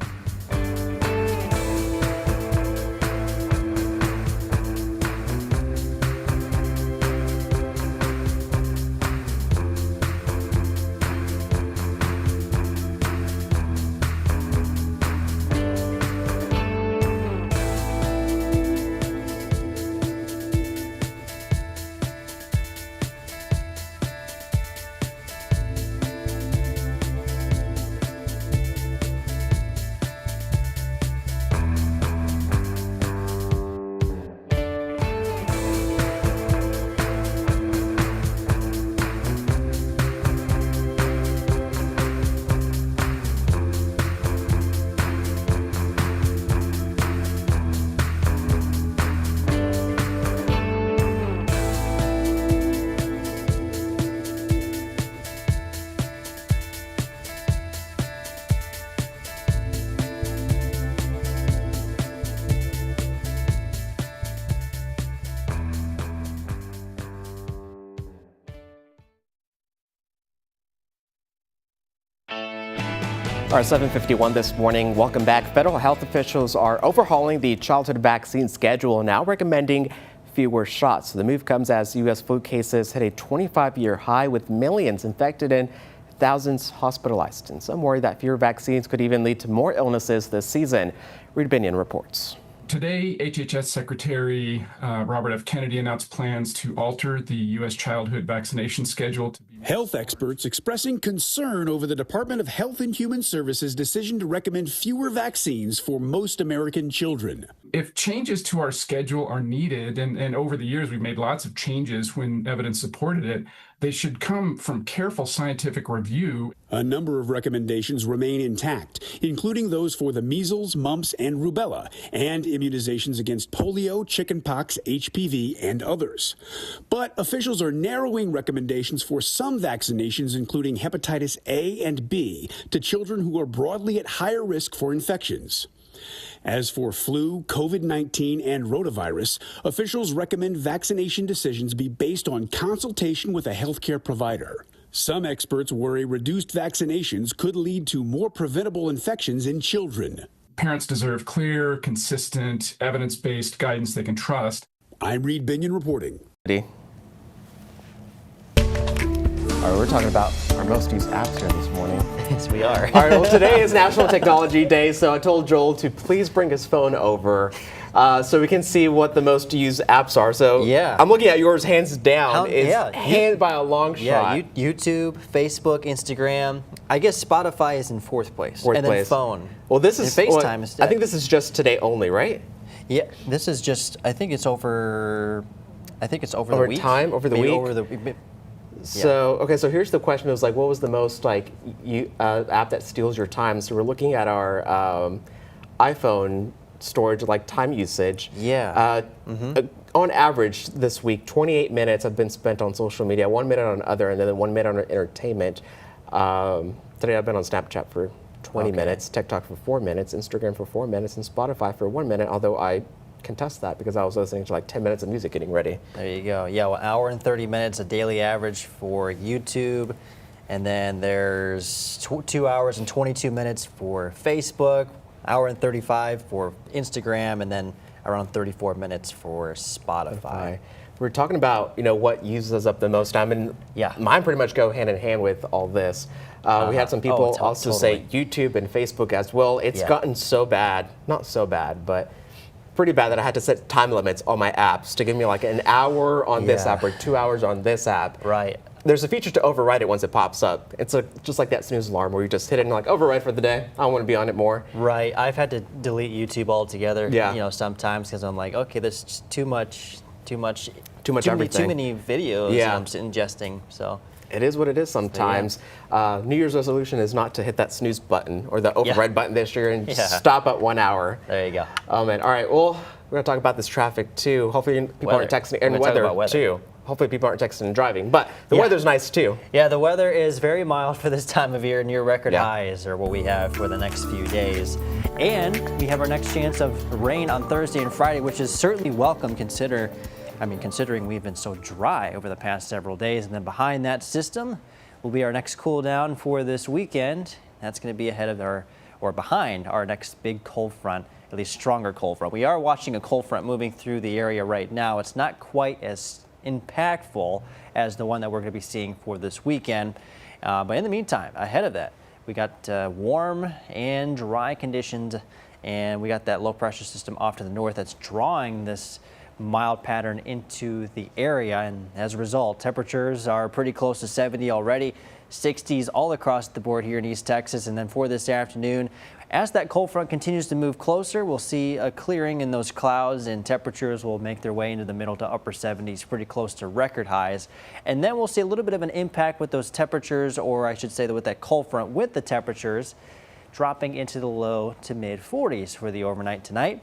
All right, 7:51 this morning. Welcome back. Federal health officials are overhauling the childhood vaccine schedule, now recommending fewer shots. So the move comes as U.S. flu cases hit a 25-year high, with millions infected and thousands hospitalized. And some worry that fewer vaccines could even lead to more illnesses this season. Reed Binion reports. Today, HHS Secretary Robert F. Kennedy announced plans to alter the U.S. childhood vaccination schedule. Health experts expressing concern over the Department of Health and Human Services' decision to recommend fewer vaccines for most American children. If changes to our schedule are needed, and over the years we've made lots of changes when evidence supported it, they should come from careful scientific review. A number of recommendations remain intact, including those for the measles, mumps, and rubella, and immunizations against polio, chickenpox, HPV, and others. But officials are narrowing recommendations for some vaccinations, including hepatitis A and B, to children who are broadly at higher risk for infections. As for flu, COVID-19, and rotavirus, officials recommend vaccination decisions be based on consultation with a healthcare provider. Some experts worry reduced vaccinations could lead to more preventable infections in children. Parents deserve clear, consistent, evidence-based guidance they can trust. I'm Reed Binion reporting. All right, we're talking about our most used apps here this morning. Yes, we are. All right, well, today is National Technology Day, so I told Joel to please bring his phone over so we can see what the most used apps are. So yeah, I'm looking at yours hands down. Hand by a long shot. Yeah, YouTube, Facebook, Instagram. I guess Spotify is in fourth place. And then phone. Well, this is FaceTime is. I think this is just today only, right? Yeah, this is just. I think it's over. the week. Time over the Maybe week. Over the. So okay, so here's the question: is like, what was the most like app that steals your time? So we're looking at our iPhone storage, like time usage. Yeah. On average, this week, 28 minutes have been spent on social media, 1 minute on other, and then 1 minute on entertainment. Today I've been on Snapchat for 20 minutes, TikTok for 4 minutes, Instagram for 4 minutes, and Spotify for 1 minute, although I contest that because I was listening to like 10 minutes of music getting ready. There you go. Yeah, well, hour and 30 minutes a daily average for YouTube. And then there's 2 hours and 22 minutes for Facebook, hour and 35 for Instagram, and then around 34 minutes for Spotify. We're talking about, what uses up the most time, and mine pretty much go hand in hand with all this. We had some people also say YouTube and Facebook as well. It's gotten so bad, not so bad, but pretty bad that I had to set time limits on my apps to give me like an hour on this app or 2 hours on this app. Right. There's a feature to override it once it pops up. It's just like that snooze alarm where you just hit it and like override for the day. I don't want to be on it more. Right. I've had to delete YouTube altogether. Yeah. Sometimes because I'm like, okay, there's just too much everything. Too many videos I'm ingesting. So. It is what it is sometimes. New Year's resolution is not to hit that snooze button or the override button this year and stop at 1 hour. There you go. Oh man. All right. Well, we're going to talk about this traffic too. Hopefully people aren't texting, and weather too. Hopefully people aren't texting and driving, but the weather's nice too. Yeah, the weather is very mild for this time of year. Near record highs are what we have for the next few days. And we have our next chance of rain on Thursday and Friday, which is certainly welcome considering we've been so dry over the past several days. And then behind that system will be our next cool down for this weekend. That's going to be behind our next big cold front, at least stronger cold front. We are watching a cold front moving through the area right now. It's not quite as impactful as the one that we're going to be seeing for this weekend. But in the meantime, ahead of that, we got warm and dry conditions, and we got that low pressure system off to the north that's drawing this mild pattern into the area, and as a result, temperatures are pretty close to 70 already, 60s all across the board here in East Texas. And then for this afternoon, as that cold front continues to move closer, we'll see a clearing in those clouds, and temperatures will make their way into the middle to upper 70s, pretty close to record highs. And then we'll see a little bit of an impact with those temperatures, or I should say that with that cold front, with the temperatures dropping into the low to mid 40s for the overnight tonight.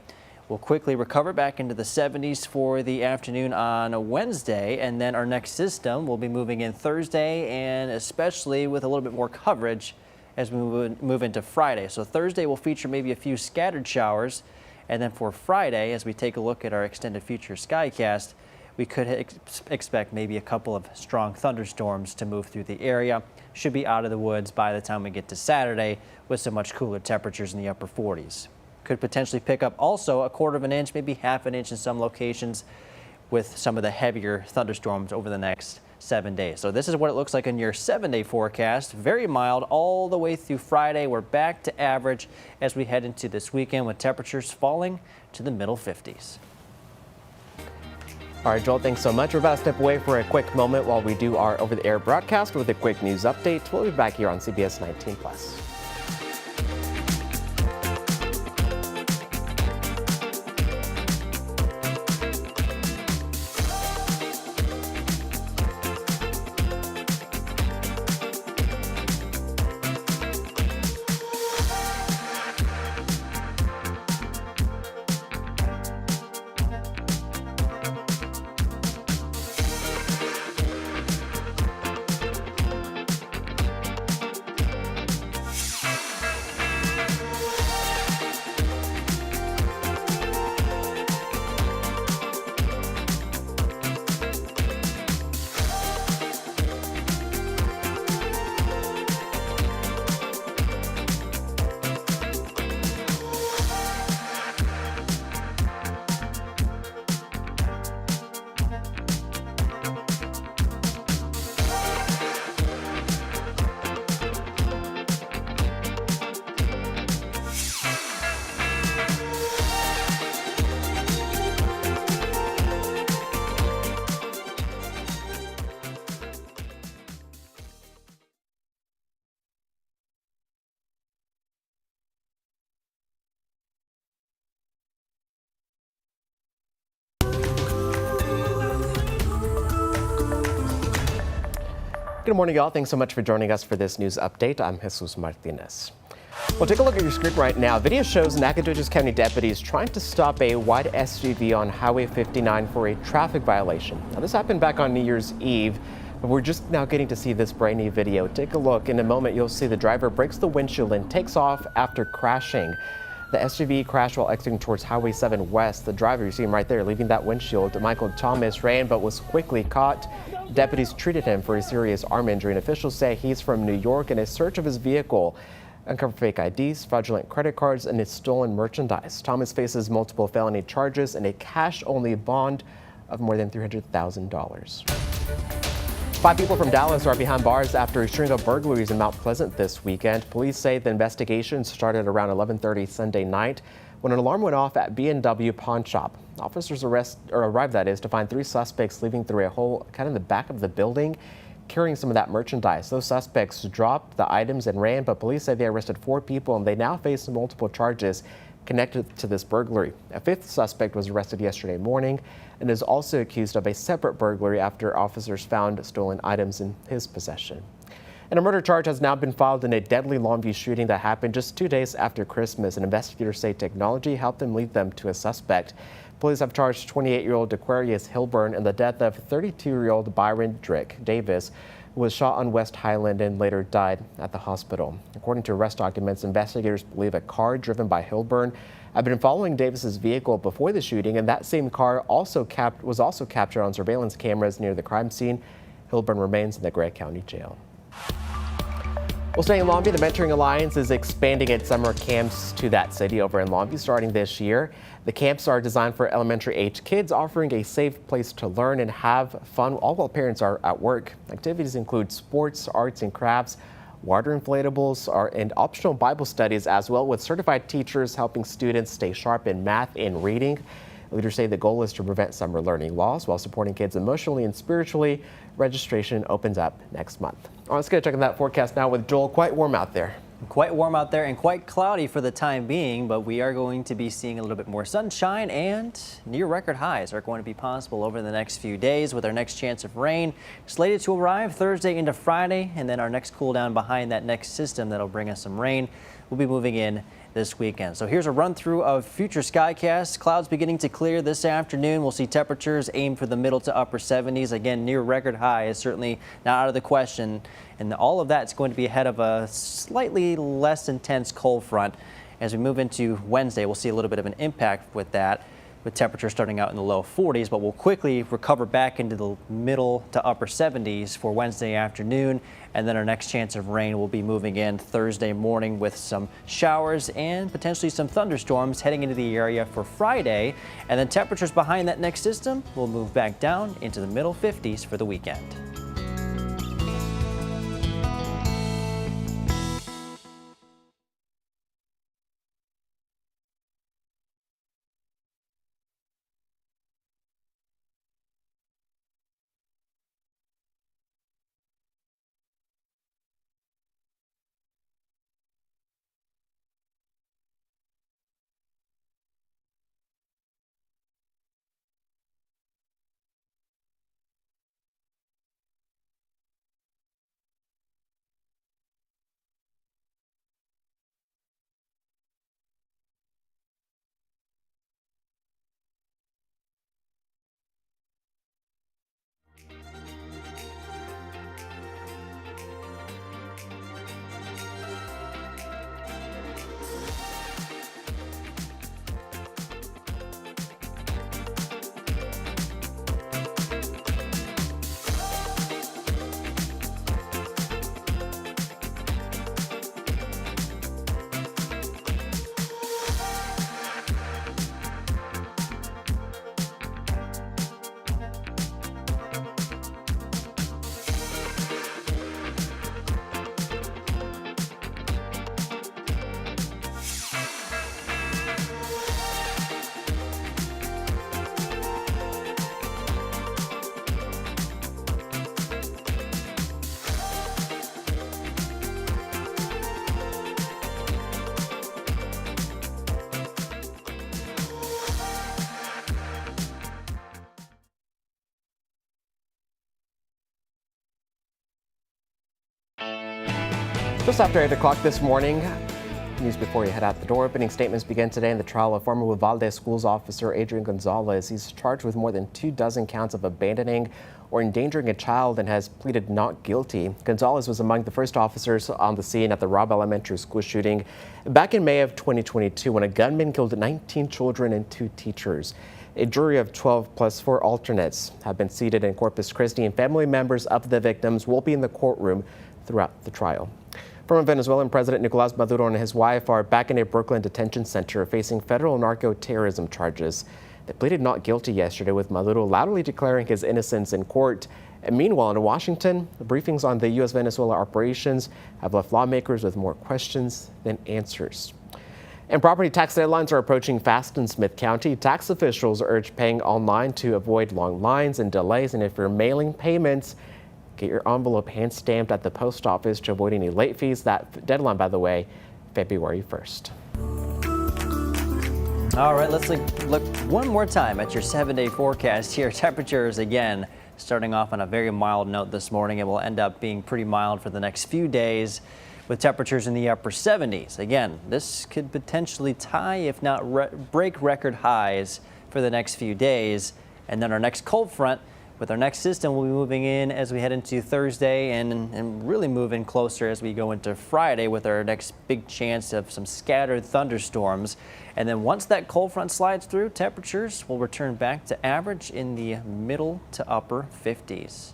We'll quickly recover back into the 70s for the afternoon on a Wednesday, and then our next system will be moving in Thursday, and especially with a little bit more coverage as we move into Friday. So Thursday will feature maybe a few scattered showers, and then for Friday, as we take a look at our extended future skycast, we could expect maybe a couple of strong thunderstorms to move through the area. Should be out of the woods by the time we get to Saturday with some much cooler temperatures in the upper 40s. Could potentially pick up also a 1/4 of an inch, maybe 1/2 an inch in some locations with some of the heavier thunderstorms over the next 7 days. So this is what it looks like in your 7-day forecast. Very mild all the way through Friday. We're back to average as we head into this weekend with temperatures falling to the middle 50s. All right, Joel, thanks so much. We're about to step away for a quick moment while we do our over-the-air broadcast with a quick news update. We'll be back here on CBS 19+. Good morning, y'all. Thanks so much for joining us for this news update. I'm Jesus Martinez. Well, take a look at your screen right now. Video shows Nacogdoches County deputies trying to stop a white SUV on Highway 59 for a traffic violation. Now, this happened back on New Year's Eve, but we're just now getting to see this brand new video. Take a look. In a moment, you'll see the driver breaks the windshield and takes off after crashing. The SUV crashed while exiting towards Highway 7 West. The driver, you see him right there, leaving that windshield. Michael Thomas ran but was quickly caught. Deputies treated him for a serious arm injury, and officials say he's from New York. In a search of his vehicle, uncovered fake IDs, fraudulent credit cards, and his stolen merchandise. Thomas faces multiple felony charges and a cash-only bond of more than $300,000. 5 people from Dallas are behind bars after a string of burglaries in Mount Pleasant this weekend. Police say the investigation started around 11:30 Sunday night when an alarm went off at B&W Pawn Shop. Officers arrived, that is, to find 3 suspects leaving through a hole kind of in the back of the building, carrying some of that merchandise. Those suspects dropped the items and ran, but police say they arrested 4 people and they now face multiple charges connected to this burglary. A 5th suspect was arrested yesterday morning and is also accused of a separate burglary after officers found stolen items in his possession. And a murder charge has now been filed in a deadly Longview shooting that happened just 2 days after Christmas. And investigators say technology helped them lead them to a suspect. Police have charged 28-year-old Aquarius Hilburn in the death of 32-year-old Byron Drick Davis, who was shot on West Highland and later died at the hospital. According to arrest documents, investigators believe a car driven by Hilburn had been following Davis's vehicle before the shooting, and that same car was also captured on surveillance cameras near the crime scene. Hilburn remains in the Gray County Jail. Well, staying in Longview, the Mentoring Alliance is expanding its summer camps to that city over in Longview starting this year. The camps are designed for elementary-age kids, offering a safe place to learn and have fun all while parents are at work. Activities include sports, arts and crafts, water inflatables, and optional Bible studies as well, with certified teachers helping students stay sharp in math and reading. Leaders say the goal is to prevent summer learning loss while supporting kids emotionally and spiritually. Registration opens up next month. Let's get a check on that forecast now with Joel. Quite warm out there. Quite warm out there and quite cloudy for the time being, but we are going to be seeing a little bit more sunshine, and near record highs are going to be possible over the next few days, with our next chance of rain slated to arrive Thursday into Friday, and then our next cool down behind that next system that'll bring us some rain will be moving in this weekend. So here's a run through of future skycasts. Clouds beginning to clear this afternoon. We'll see temperatures aim for the middle to upper 70s. Again, near record high is certainly not out of the question. And all of that's going to be ahead of a slightly less intense cold front. As we move into Wednesday, we'll see a little bit of an impact with that, with temperatures starting out in the low 40s, but we'll quickly recover back into the middle to upper 70s for Wednesday afternoon. And then our next chance of rain will be moving in Thursday morning with some showers and potentially some thunderstorms heading into the area for Friday. And then temperatures behind that next system will move back down into the middle 50s for the weekend. Just after 8 o'clock this morning, news before you head out the door. Opening statements begin today in the trial of former Uvalde schools officer Adrian Gonzalez. He's charged with more than 24 counts of abandoning or endangering a child and has pleaded not guilty. Gonzalez was among the first officers on the scene at the Robb Elementary School shooting back in May of 2022 when a gunman killed 19 children and 2 teachers. A jury of 12 plus 4 alternates have been seated in Corpus Christi, and family members of the victims will be in the courtroom throughout the trial. Former Venezuelan President Nicolás Maduro and his wife are back in a Brooklyn detention center facing federal narco-terrorism charges. They pleaded not guilty yesterday, with Maduro loudly declaring his innocence in court. And meanwhile, in Washington, the briefings on the U.S.-Venezuela operations have left lawmakers with more questions than answers. And property tax deadlines are approaching fast in Smith County. Tax officials urge paying online to avoid long lines and delays. And if you're mailing payments, get your envelope hand-stamped at the post office to avoid any late fees. That deadline, by the way, February 1st. All right, let's look one more time at your 7-day forecast here. Temperatures, again, starting off on a very mild note this morning. It will end up being pretty mild for the next few days with temperatures in the upper 70s. Again, this could potentially tie, if not break record highs for the next few days. And then our next cold front with our next system will be moving in as we head into Thursday and really move in closer as we go into Friday with our next big chance of some scattered thunderstorms. And then once that cold front slides through, temperatures will return back to average in the middle to upper 50s.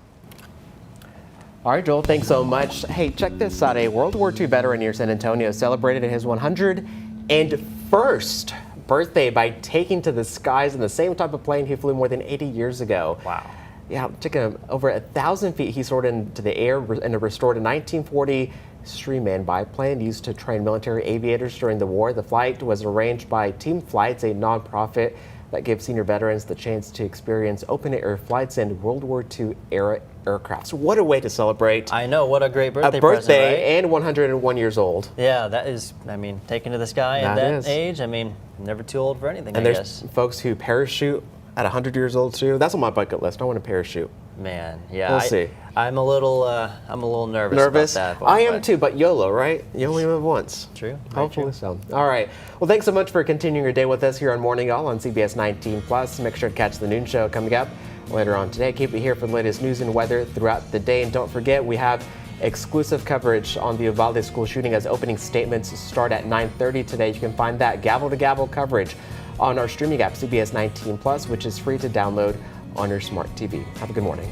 All right, Joel, thanks so much. Hey, check this out. A World War II veteran near San Antonio celebrated his 101st birthday by taking to the skies in the same type of plane he flew more than 80 years ago. Wow. Yeah, took him over 1,000 feet. He soared into the air and restored a 1940 Streamman biplane used to train military aviators during the war. The flight was arranged by Team Flights, a nonprofit that gives senior veterans the chance to experience open-air flights in World War II era aircraft. So what a way to celebrate. I know, what a great birthday a birthday present, right? And 101 years old. Yeah, that is, I mean, taken to the sky at that age, I mean, never too old for anything, and I there's guess. folks who parachute at 100 years old too. That's on my bucket list. I want to parachute. Man, yeah. We'll see. I'm a little nervous. Nervous? About that. I am too, but YOLO, right? You only live once. True. Hopefully so. All right. Well, thanks so much for continuing your day with us here on Morning Y'all on CBS 19 Plus. Make sure to catch the noon show coming up later on today. Keep it here for the latest news and weather throughout the day. And don't forget, we have exclusive coverage on the Uvalde school shooting as opening statements start at 9:30 today. You can find that gavel-to-gavel coverage on our streaming app, CBS 19 Plus, which is free to download on your smart TV. Have a good morning.